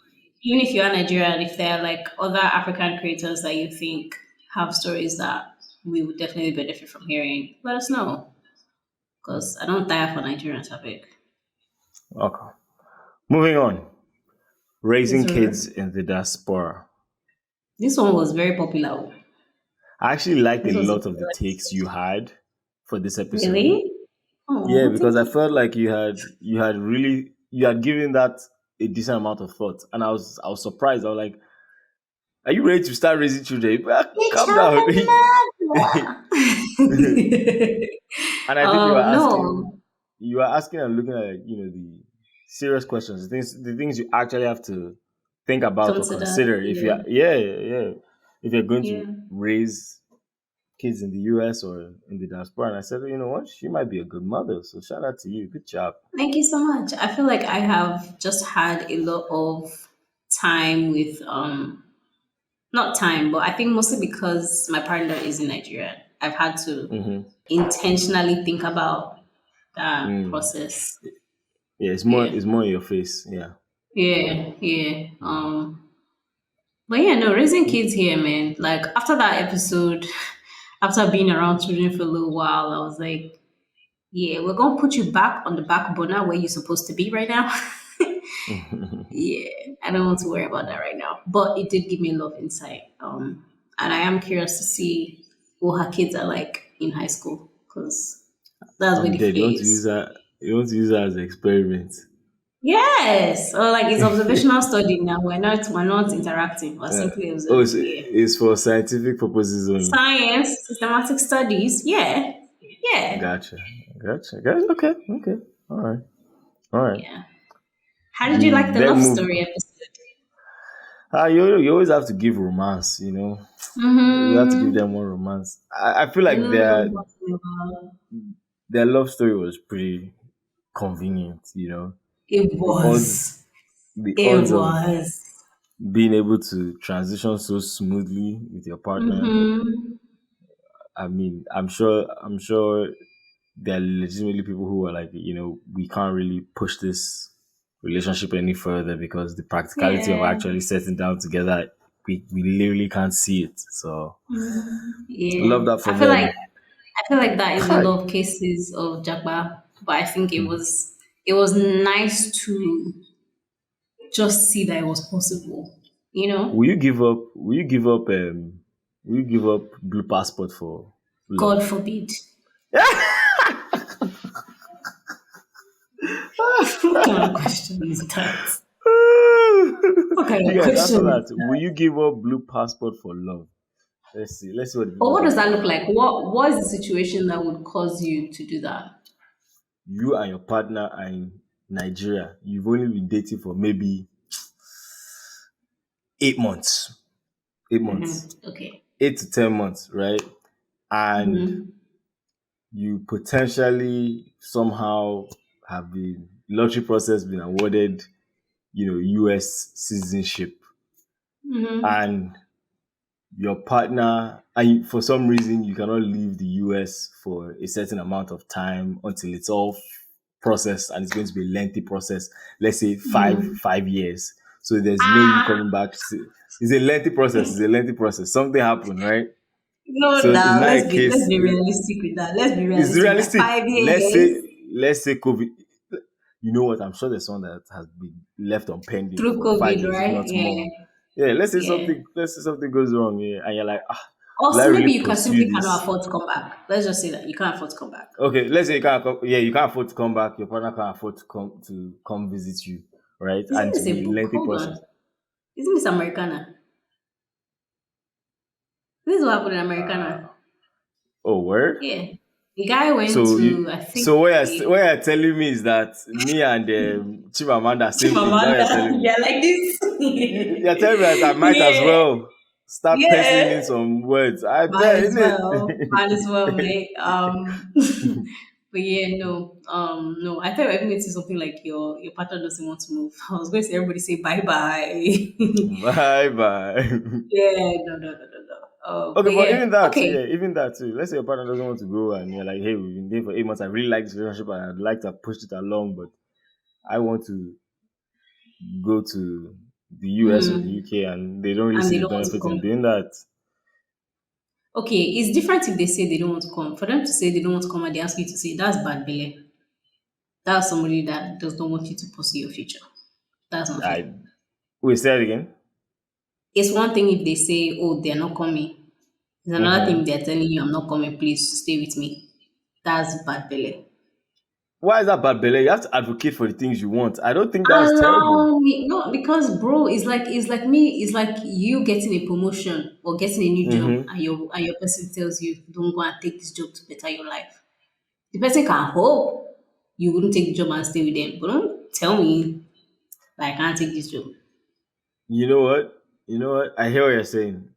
S1: even if you are Nigerian, if there are like other African creators that you think have stories that we would definitely benefit from hearing, let us know. Because I don't tire for Nigerian topic.
S2: Okay. Moving on.
S1: Yes,
S2: Raising kids
S1: sir.
S2: in the diaspora.
S1: This one was very popular.
S2: I actually liked a
S1: This was a
S2: lot of the
S1: popular
S2: takes you
S1: discussion.
S2: had for this episode.
S1: Really?
S2: Yeah,
S1: Oh,
S2: because
S1: thank
S2: I
S1: you.
S2: felt like you had given that a decent amount of thought. And I was surprised. I was like, are you ready to start raising children?
S1: It's
S2: Calm
S1: from
S2: down.
S1: the
S2: And I think
S1: no.
S2: you were asking and looking at the serious questions, the things you actually have to think about or
S1: Consider.
S2: consider if
S1: Yeah.
S2: if you're going to
S1: Yeah.
S2: raise kids in the US or in the diaspora. And I said, you know what, she might be a good mother. So shout out to you. Good job.
S1: Thank you so much. I feel like I have just had a lot of time with not time, but I think mostly because my partner is in Nigeria. I've had to
S2: Mm-hmm.
S1: intentionally think about that
S2: Mm.
S1: process.
S2: Yeah,
S1: Yeah.
S2: it's more in your face. Yeah.
S1: Yeah, yeah.
S2: Mm.
S1: But yeah, no, raising kids here, man. Like after that episode, after being around children for a little while, I was like, yeah, we're gonna put you back on the back burner where you're supposed to be right now. Yeah, I don't want to worry about that right now. But it did give me a lot of insight. And I am curious to see what her kids are like in high school because that's where
S2: I'm
S1: the
S2: dead.
S1: fear is.
S2: You want to use that as an experiment.
S1: Yes, or like it's observational study now. We're not interacting. We're simply
S2: Oh,
S1: observing. Yeah,
S2: it's for scientific purposes only.
S1: science, systematic studies. Yeah, yeah,
S2: Gotcha. Gotcha. Okay. Okay. All right. All right.
S1: yeah. How did you
S2: We
S1: like the
S2: then
S1: love
S2: move.
S1: story episode?
S2: You always have to give romance. You have to give them
S1: Mm-hmm.
S2: more romance. I feel
S1: I
S2: like
S1: know what I'm talking about.
S2: their love story was pretty. convenient, you know.
S1: It
S2: The odds
S1: was.
S2: the
S1: It
S2: odds of
S1: was.
S2: being able to transition so smoothly with your partner,
S1: Mm-hmm.
S2: I mean, I'm sure there are legitimately people who are like, we can't really push this relationship any further because the practicality of
S1: Yeah.
S2: actually sitting down together, we literally can't see it. So
S1: Mhm.
S2: I
S1: Yeah.
S2: love that for
S1: I feel like
S2: them.
S1: I feel like that is a
S2: Kai,
S1: lot of cases of Japa, but I think it was nice to just see that it was possible. You know,
S2: will you give up blue passport for love?
S1: God forbid. What kind of question is that? What kind
S2: You
S1: of
S2: guys answer
S1: question is
S2: that.
S1: that?
S2: Will you give up blue passport for love? Let's see what the
S1: But
S2: people
S1: what
S2: think
S1: does that
S2: about
S1: look
S2: that.
S1: like? What is the situation that would cause you to do that?
S2: You and your partner are in Nigeria. You've only been dating for maybe 8 months. 8 months.
S1: Okay.
S2: 8 to 10 months, right? And
S1: Mm-hmm.
S2: you potentially somehow have been lottery process been awarded, US citizenship,
S1: Mm-hmm.
S2: and your partner, and for some reason you cannot leave the US for a certain amount of time until it's all processed, and it's going to be a lengthy process. Let's say
S1: Mm-hmm.
S2: 5 years. So there's no you
S1: Ah,
S2: coming back. It's a lengthy process. It's a lengthy process. Something happened, right?
S1: no,
S2: So it's
S1: now
S2: not a
S1: let's
S2: case.
S1: be realistic with that. Let's be
S2: It's
S1: realistic with that.
S2: realistic.
S1: Five
S2: Let's
S1: years
S2: say let's say COVID. You know what? I'm sure there's someone that has been left on pending
S1: through
S2: for five
S1: COVID,
S2: years, if
S1: right?
S2: not
S1: Yeah,
S2: more. Yeah,
S1: yeah.
S2: let's say something goes wrong, yeah, and you're like, will I
S1: Also,
S2: really
S1: maybe you can
S2: pursue
S1: simply cannot
S2: this?
S1: afford to come back. Let's just say that you can't afford to come back.
S2: Okay, let's say you can't afford to come back. Your partner can't afford to come visit you, right?
S1: Isn't
S2: And to
S1: this a
S2: be a
S1: book?
S2: lengthy
S1: Hold
S2: process.
S1: on. Isn't this Americana? This is what happened in Americana.
S2: Oh, word.
S1: Yeah. The guy went
S2: So
S1: to,
S2: you
S1: I think,
S2: so what
S1: a
S2: you're telling me is that me and Chimamanda same thing. Is that what you're
S1: Chimamanda.
S2: telling me?
S1: Yeah, like this.
S2: You're telling me that I might as
S1: Yeah.
S2: well start penciling in
S1: Yeah.
S2: some words. I
S1: Might
S2: bet,
S1: as
S2: isn't
S1: well. Might as well,
S2: it?
S1: mate. But yeah, no. No. I thought you were going to say something like your partner doesn't want to move. I was going to say everybody say bye bye.
S2: Bye bye.
S1: Yeah, no, no, no, no, no.
S2: Okay,
S1: But
S2: but
S1: yeah,
S2: even that too,
S1: okay.
S2: yeah, even that too. Let's say your partner doesn't want to go and you're like, hey, we've been dating for 8 months. I really like this relationship and I'd like to have pushed it along, but I want to go to the US or the
S1: Hmm.
S2: UK and they don't really
S1: And
S2: see
S1: they
S2: the
S1: don't want to
S2: benefits in
S1: come.
S2: doing that.
S1: Okay, it's different if they say they don't want to come. For them to say they don't want to come and they ask you to say that's bad belly. That's somebody that does not want you to pursue your future. That's not fair.
S2: I Wait, say that again.
S1: It's one thing if they say, oh, they're not coming. It's another thing
S2: Hmm.
S1: if they're telling you, I'm not coming, please stay with me. That's bad belly.
S2: Why is that bad, Bele? You have to advocate for the things you want. I don't think that's terrible.
S1: Allow me, no, because bro, it's like me, it's like you getting a promotion or getting a new job,
S2: Hmm.
S1: and your person tells you, don't go and take this job to better your life. The person can hope you wouldn't take the job and stay with them, but don't tell me that I can't take this job.
S2: You know what? You know what? I hear what you're saying.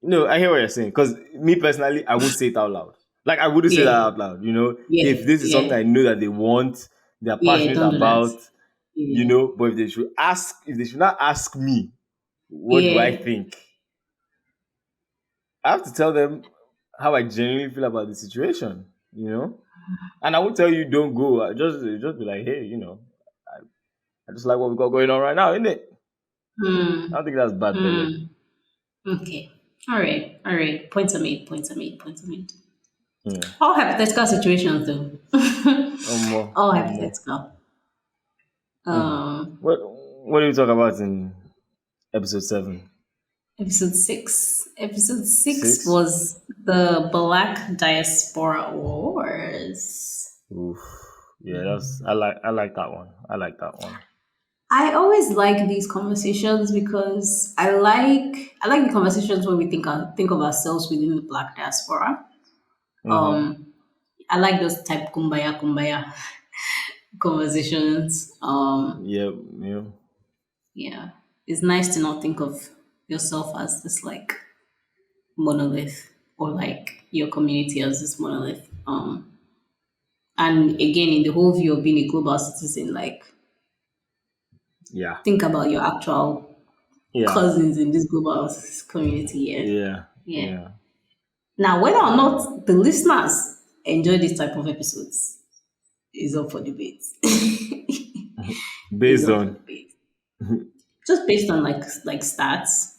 S2: No, I hear what you're saying. Because me personally, I won't say it out loud. Like I wouldn't say that
S1: Yeah,
S2: out loud.
S1: yeah,
S2: If this is something
S1: yeah,
S2: I know that they want, they're
S1: yeah.
S2: passionate
S1: Don't do that.
S2: about,
S1: Yeah,
S2: but if they should not ask me, what do I
S1: yeah.
S2: think? I have to tell them how I genuinely feel about the situation. And I won't tell you don't go. I just be like, hey, I just like what we got going on right now, isn't it? I
S1: Hmm.
S2: don't think that's bad, Billy.
S1: Hmm. Okay. All right. All right. Points are made. Points are made. Points are made.
S2: Hmm.
S1: All hypothetical situations, though.
S2: No more.
S1: All
S2: No more.
S1: hypothetical.
S2: Mm.
S1: Um,
S2: What do we talk about in episode 7?
S1: episode 6. Episode 6
S2: 6?
S1: was the Black Diaspora Wars.
S2: Oof. Yeah, I like that one. I like that one.
S1: I always like these conversations because I like the conversations where we think of ourselves within the Black diaspora.
S2: Mm-hmm.
S1: Um, I like those type kumbaya kumbaya conversations.
S2: Yep, yep.
S1: Yeah, it's nice to not think of yourself as this like monolith or like your community as this monolith. And again, in the whole view of being a global citizen, like
S2: Yeah.
S1: think about your actual
S2: Yeah.
S1: cousins in this global community. Yeah,
S2: Yeah.
S1: yeah.
S2: Yeah.
S1: Now, whether or not the listeners enjoy this type of episodes is up for debate. Is
S2: Based
S1: up for
S2: on.
S1: debate. Just based on like stats.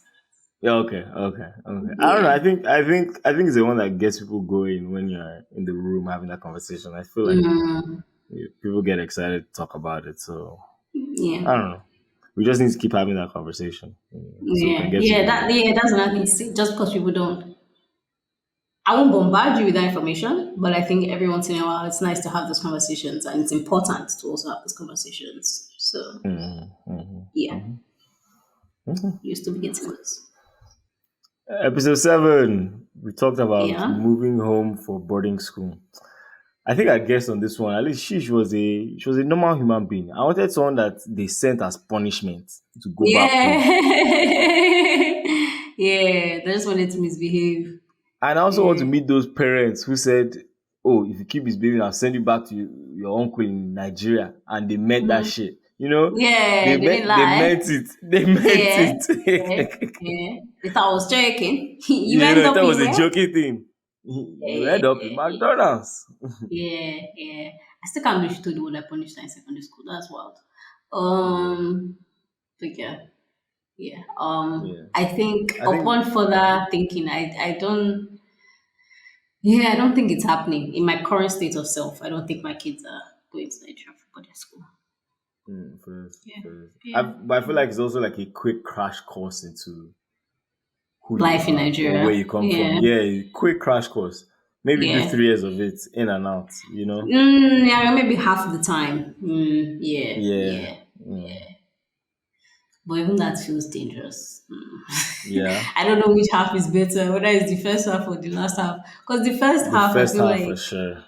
S2: Yeah, okay, okay, okay. I don't know.
S1: Yeah.
S2: I think it's the one that gets people going when you're in the room having that conversation. I feel like
S1: Mm,
S2: people get excited to talk about it. So
S1: yeah.
S2: I don't know. We just need to keep having that conversation, so we can
S1: Yeah.
S2: get to
S1: Yeah.
S2: know more.
S1: That's another thing to say. Just because people don't, I won't bombard you with that information, but I think every once in a while it's nice to have those conversations, and it's important to also have those conversations. So yeah, you still be getting those.
S2: Episode 7, we talked about
S1: Yeah.
S2: moving home for boarding school. I think I guessed on this one. At least she was a normal human being. I wanted someone that they sent as punishment to go back home.
S1: Yeah. Yeah. They just wanted to misbehave.
S2: And I also want to
S1: Yeah.
S2: meet those parents who said, "Oh, if you keep misbehaving, I'll send you back to your uncle in Nigeria." And they meant that
S1: Mhm.
S2: shit. You know,
S1: Yeah,
S2: they
S1: they didn't
S2: meant they
S1: lie.
S2: meant it. They meant
S1: Yeah, yeah,
S2: it.
S1: yeah. They thought I was joking. You
S2: You
S1: end
S2: know,
S1: up
S2: that
S1: in
S2: was a
S1: where?
S2: joking thing. You
S1: Yeah,
S2: end up in
S1: yeah,
S2: McDonald's.
S1: yeah, yeah. I still can't believe she told the one I punished her in secondary school. That's wild.
S2: Yeah,
S1: But yeah, yeah.
S2: yeah.
S1: I think
S2: I think
S1: upon further thinking, I don't. Yeah, I don't think it's happening in my current state of self. I don't think my kids are going to Nigeria for their school.
S2: first,
S1: Yeah,
S2: first.
S1: yeah.
S2: But I feel like it's also like a quick crash course into who you
S1: Life in
S2: are or where
S1: Nigeria.
S2: you come from.
S1: Yeah,
S2: Yeah, a quick crash course. Maybe do
S1: yeah.
S2: 3 years of it in and out.
S1: Yeah, maybe half the time. Yeah,
S2: Yeah,
S1: yeah.
S2: mm,
S1: But even that feels dangerous.
S2: yeah.
S1: I don't know which half is better, whether it's the first half or the last half. Because the first
S2: The
S1: half, I
S2: first
S1: feel
S2: half for
S1: like,
S2: sure.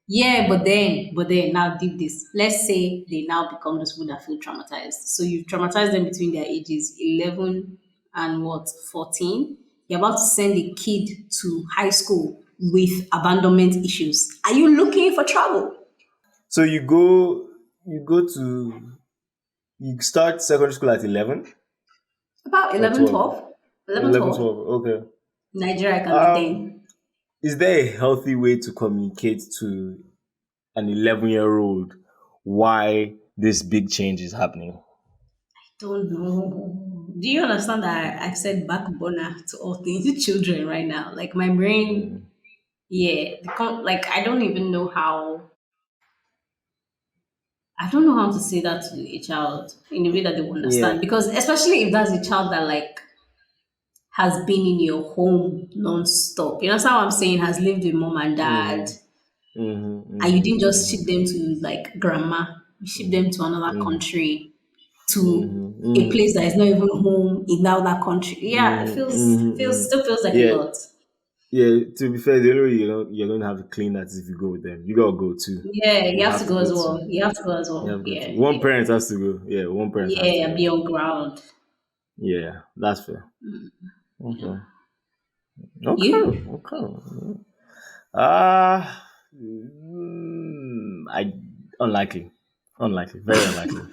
S1: yeah, but then now did this. Let's say they now become those people that feel traumatized. So you traumatize them between their ages 11 and what, 14. You're about to send a kid to high school with abandonment issues. Are you looking for trouble?
S2: So you start secondary school at 11
S1: About
S2: or
S1: 11,
S2: 12?
S1: 12. 11,
S2: 11,
S1: 12.
S2: 12. Okay.
S1: Nigeria can be
S2: Um,
S1: 10.
S2: is there a healthy way to communicate to an 11-year-old why this big change is happening?
S1: Don't know. Do you understand that I've said back burner to all things children right now? Like my brain,
S2: Mm,
S1: yeah, like I don't even know how. I don't know how to say that to a child in a way that they will
S2: yeah.
S1: understand. Because especially if that's a child that like has been in your home non-stop. You understand what I'm saying? Has lived with mom and dad,
S2: Mm-hmm, mm-hmm,
S1: and you
S2: mm-hmm,
S1: didn't just
S2: mm-hmm,
S1: ship them to like grandma. You ship them to another
S2: mm-hmm,
S1: country, to
S2: mm-hmm,
S1: a
S2: mm-hmm,
S1: place that is not even home in that other country. Yeah, it
S2: mm-hmm, mm-hmm,
S1: feels
S2: mm-hmm.
S1: still feels like a
S2: Yeah.
S1: lot.
S2: Yeah, to be fair, the only way you're going to have to clean that is if you go with them. You gotta go too.
S1: Yeah, you
S2: You
S1: have to
S2: have to
S1: go
S2: go
S1: as
S2: too.
S1: well. You have to go as
S2: You
S1: well.
S2: have to go
S1: Yeah,
S2: too. One
S1: yeah,
S2: parent has to go. Yeah, one parent has to
S1: yeah.
S2: go.
S1: Be on ground.
S2: Yeah, that's fair.
S1: Yeah.
S2: Okay. Okay.
S1: You?
S2: Okay. Ah, I unlikely, unlikely, very unlikely,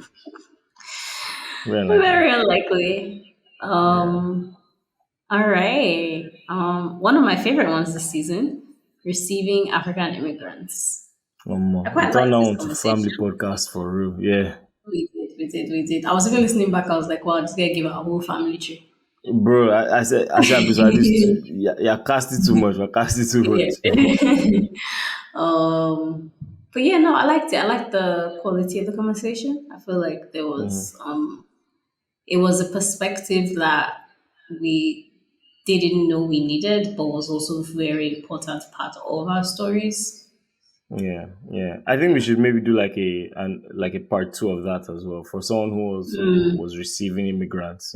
S2: very unlikely.
S1: Very unlikely.
S2: Yeah.
S1: All right. One of my favorite ones this season, receiving African immigrants. I
S2: We
S1: quite
S2: turn
S1: like
S2: now
S1: this
S2: on to family
S1: conversation.
S2: podcast for real. Yeah,
S1: We did. I was even listening back. I was like, wow, this guy gave a whole family tree.
S2: bro. I said, episode this. Yeah, cast it too much. I cast it too
S1: Yeah.
S2: much.
S1: But yeah, no, I liked it. I liked the quality of the conversation. I feel like there
S2: Mhm.
S1: was it was a perspective that we didn't know we needed, but was also a very important part of our stories.
S2: Yeah, yeah. I think we should maybe do like a part two of that as well for someone who also was receiving immigrants.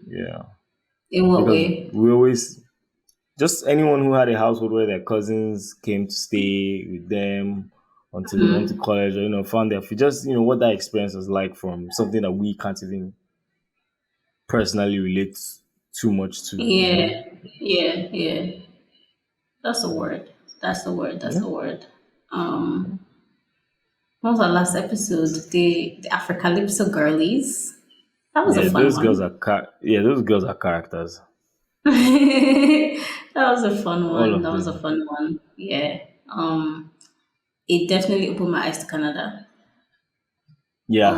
S2: Yeah,
S1: In what
S2: because
S1: way?
S2: we always just anyone who had a household where their cousins came to stay with them until they went to college or found their feet. Just what that experience was like from something that we can't even personally relate too much to.
S1: Yeah, yeah, yeah. That's the word. That's the word. That's
S2: Yeah.
S1: the word. Um, what was our last episode? The Africalypso girlies. That was a
S2: Yeah,
S1: fun
S2: those girls
S1: one.
S2: are those girls are characters.
S1: That was a fun
S2: All
S1: one.
S2: of
S1: That was a
S2: them.
S1: fun one. Yeah. It definitely opened my eyes to Canada.
S2: Yeah.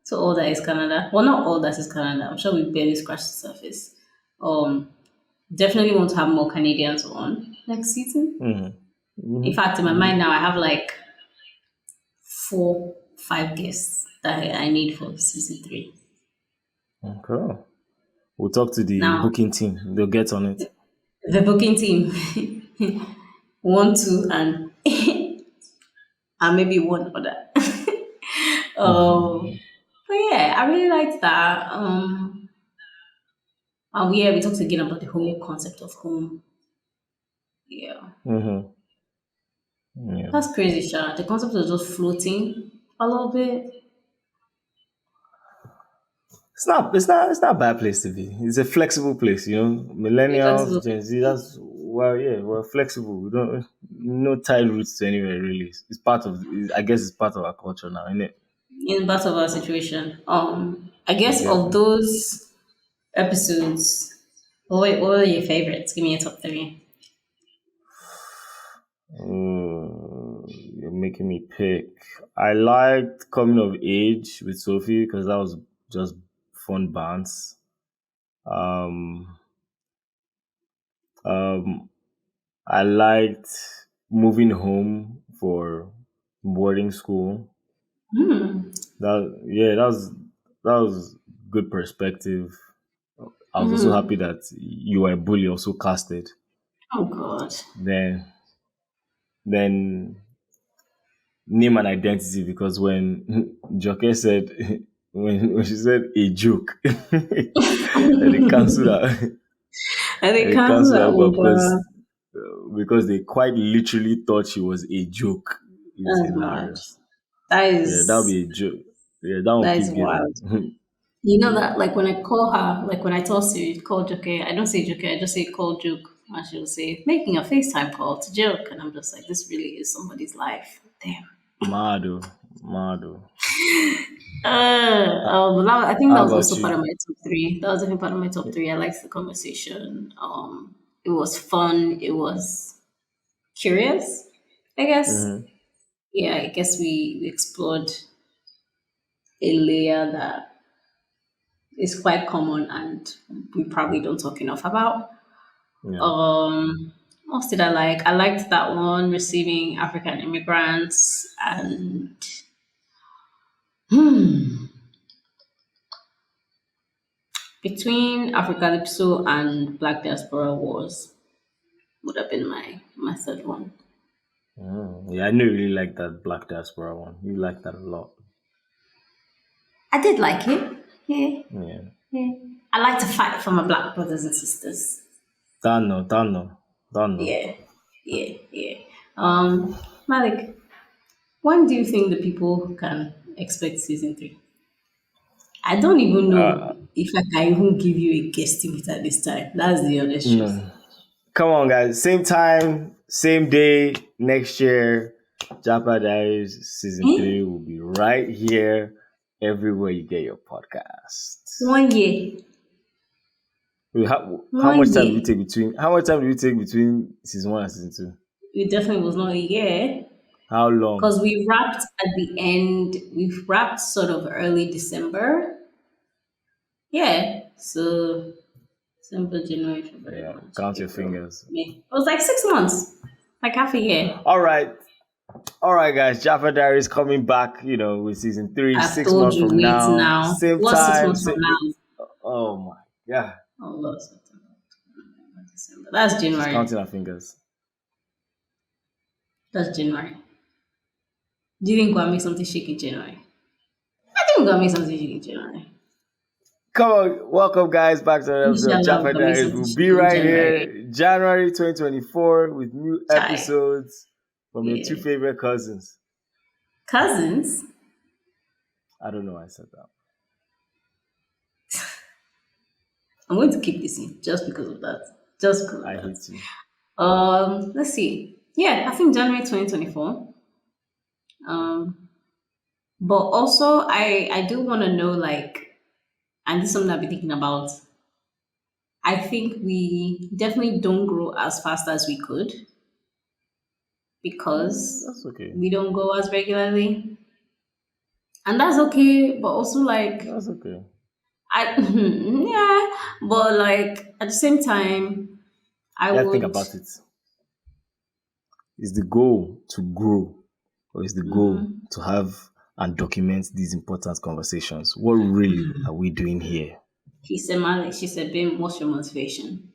S1: To all that is Canada. Well, not all that is Canada. I'm sure we barely scratched the surface. Um, Definitely want to have more Canadians on next season.
S2: Mm-hmm.
S1: In
S2: Mm-hmm.
S1: fact, in my
S2: Mm-hmm.
S1: mind now, I have like four, five guests that I need for season three.
S2: Okay. We'll talk to the
S1: Now,
S2: booking team. They'll get on it.
S1: the booking team, one, two, and maybe one other. um, but yeah, I really liked that. And yeah, we talked again about the whole concept of home. Yeah,
S2: Mm-hmm. Yeah.
S1: that's crazy, Sha. The concept of just floating a little bit.
S2: It's not a bad place to be. It's a flexible place, you know.
S1: Very flexible.
S2: Millennials, Gen Z, that's well, yeah, we're flexible. We don't no tied roots to anywhere really. It's part of I guess it's part of our culture now, isn't it?
S1: In part of our situation. I
S2: You
S1: guess
S2: get
S1: of
S2: me?
S1: those episodes, what were your favorites? Give me a top three.
S2: You're making me pick. I liked coming of age with Sophie because that was just fun bands. Um, um, I liked moving home for boarding school.
S1: Hmm.
S2: That was good perspective. I was also happy that you were a bully also casted.
S1: Oh God.
S2: Then then name and identity because when Joke said when she said a joke that they cancelled her
S1: And
S2: that
S1: they
S2: they
S1: cancel
S2: cancelled
S1: that
S2: her
S1: one,
S2: but
S1: bruh.
S2: because they quite literally thought she was a joke. It's
S1: That's mad.
S2: hilarious.
S1: That
S2: Yeah, that'll
S1: is
S2: be a joke. Yeah, that will
S1: that is
S2: keep
S1: wild.
S2: giving.
S1: You know that like when I call her, like when I tell Siri, call Joke, I don't say Joke, I just say call joke. And she'll say, making a FaceTime call to joke. And I'm just like, this really is somebody's life. Damn.
S2: Mado, Mado.
S1: But I think that
S2: How
S1: was
S2: about
S1: also part of
S2: you?
S1: my top three. That was definitely part of my top three. I liked the conversation. It was fun. It was curious, I guess.
S2: Mm-hmm.
S1: Yeah, I guess we explored a layer that is quite common and we probably don't talk enough about.
S2: Yeah.
S1: What else did I like? I liked that one, receiving African immigrants, and between Africalypso and Black Diaspora Wars would have been my third one.
S2: Yeah, I know you really like that Black Diaspora one. You like that a lot.
S1: I did like it. Yeah,
S2: Yeah.
S1: yeah. I like to fight for my black brothers and sisters.
S2: Dano, Dano, Dano.
S1: Yeah, yeah, yeah. Malik, when do you think the people can expect season three? I don't even know if I can even give you a guesstimate at this time. That's the honest truth.
S2: No. Come on, guys. Same time, same day next year. Japa Diaries season
S1: Eh?
S2: 3 will be right here everywhere you get your podcast.
S1: 1 year.
S2: How
S1: One
S2: much time do we
S1: year.
S2: take between? How much time do we take between season 1 and season 2?
S1: It definitely was not a year.
S2: How long?
S1: Because we wrapped at the end, we wrapped sort of early December. Yeah. So December, January, February,
S2: Yeah,
S1: March,
S2: count your
S1: April,
S2: fingers.
S1: May. It was like 6 months. Like half a year.
S2: All right, guys. Japa Diaries coming back. With season 3,
S1: I've
S2: six
S1: told
S2: months
S1: you,
S2: from
S1: wait
S2: now,
S1: now.
S2: same
S1: What's six
S2: time.
S1: months from now?
S2: Oh my god,
S1: Oh, Lord, September, October, December. That's
S2: she's
S1: January.
S2: counting her fingers.
S1: That's January. Do you think we'll make something shake in January? I think we're gonna make something shake in January.
S2: Come on, welcome guys back to another episode of
S1: Inshallah, we're
S2: Japa
S1: gonna make
S2: Diaries.
S1: something
S2: We'll
S1: shake
S2: be
S1: in
S2: right
S1: January.
S2: here, January 2024, with new
S1: Chai.
S2: episodes from your two
S1: Yeah.
S2: favorite cousins.
S1: Cousins?
S2: I don't know why I said that.
S1: I'm going to keep this in just because of that. Just because of
S2: I
S1: that.
S2: hate you.
S1: Let's see. Yeah, I think January 2024. Um, but also, I do want to know, like, and this is something I've been thinking about. I think we definitely don't grow as fast as we could because
S2: That's okay.
S1: we don't go as regularly, and that's okay. But also, like,
S2: That's okay.
S1: I yeah, but like at the same time, I
S2: Yeah, think
S1: would.
S2: about it. Is the goal to grow, or is the goal to have and document these important conversations? What really are we doing here?
S1: He said, Malik, she said, Bim, what's your motivation?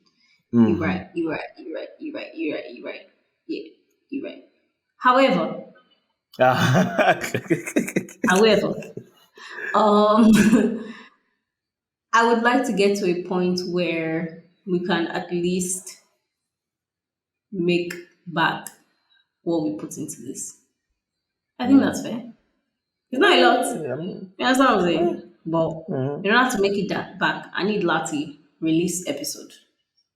S1: You
S2: Mm-hmm.
S1: right, you right, you right, you right, you right, you right. Yeah, you right. However, however, um, I would like to get to a point where we can at least make back what we put into this. I think that's fair. It's not a lot.
S2: Yeah, I mean,
S1: You understand what I'm saying? But
S2: mhm.
S1: in order to make it that back, I need Lati release episode.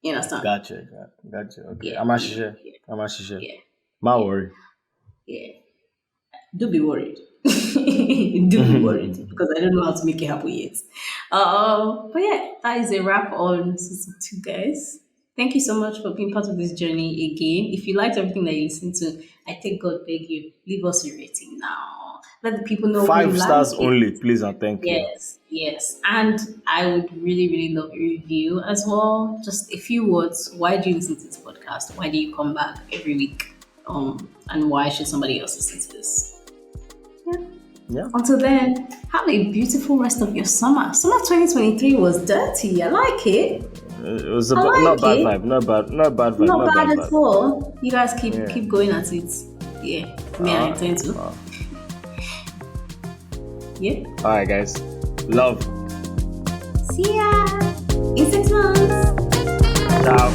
S1: You understand?
S2: Gotcha. Gotcha. Okay.
S1: Yeah,
S2: I'm a
S1: yeah,
S2: shisha.
S1: yeah,
S2: I'm a shisha.
S1: yeah,
S2: My
S1: yeah,
S2: worry.
S1: yeah. Do be worried. Do be worried because I don't know how to make it happen yet. But yeah, that is a wrap on season 2, guys. Thank you so much for being part of this journey again. If you liked everything that you listened to, I take God beg you, leave us a rating now. Let the people know we
S2: 5 stars
S1: like it.
S2: only, please and thank you.
S1: Yes, yes. And I would really, really love a review as well. Just a few words. Why do you listen to this podcast? Why do you come back every week? And why should somebody else listen to this? Yeah.
S2: Yeah.
S1: Until then, have a beautiful rest of your summer. Summer 2023 was dirty. I like it.
S2: It was
S1: I
S2: not
S1: like
S2: bad
S1: it.
S2: vibe. Not bad. Not bad vibe.
S1: Not
S2: Not bad
S1: bad at
S2: vibe.
S1: all. You guys keep
S2: Yeah.
S1: keep going at it. Yeah. Me, I intend to. Yeah.
S2: All right, guys. Love.
S1: See ya in 6 months.
S2: Ciao.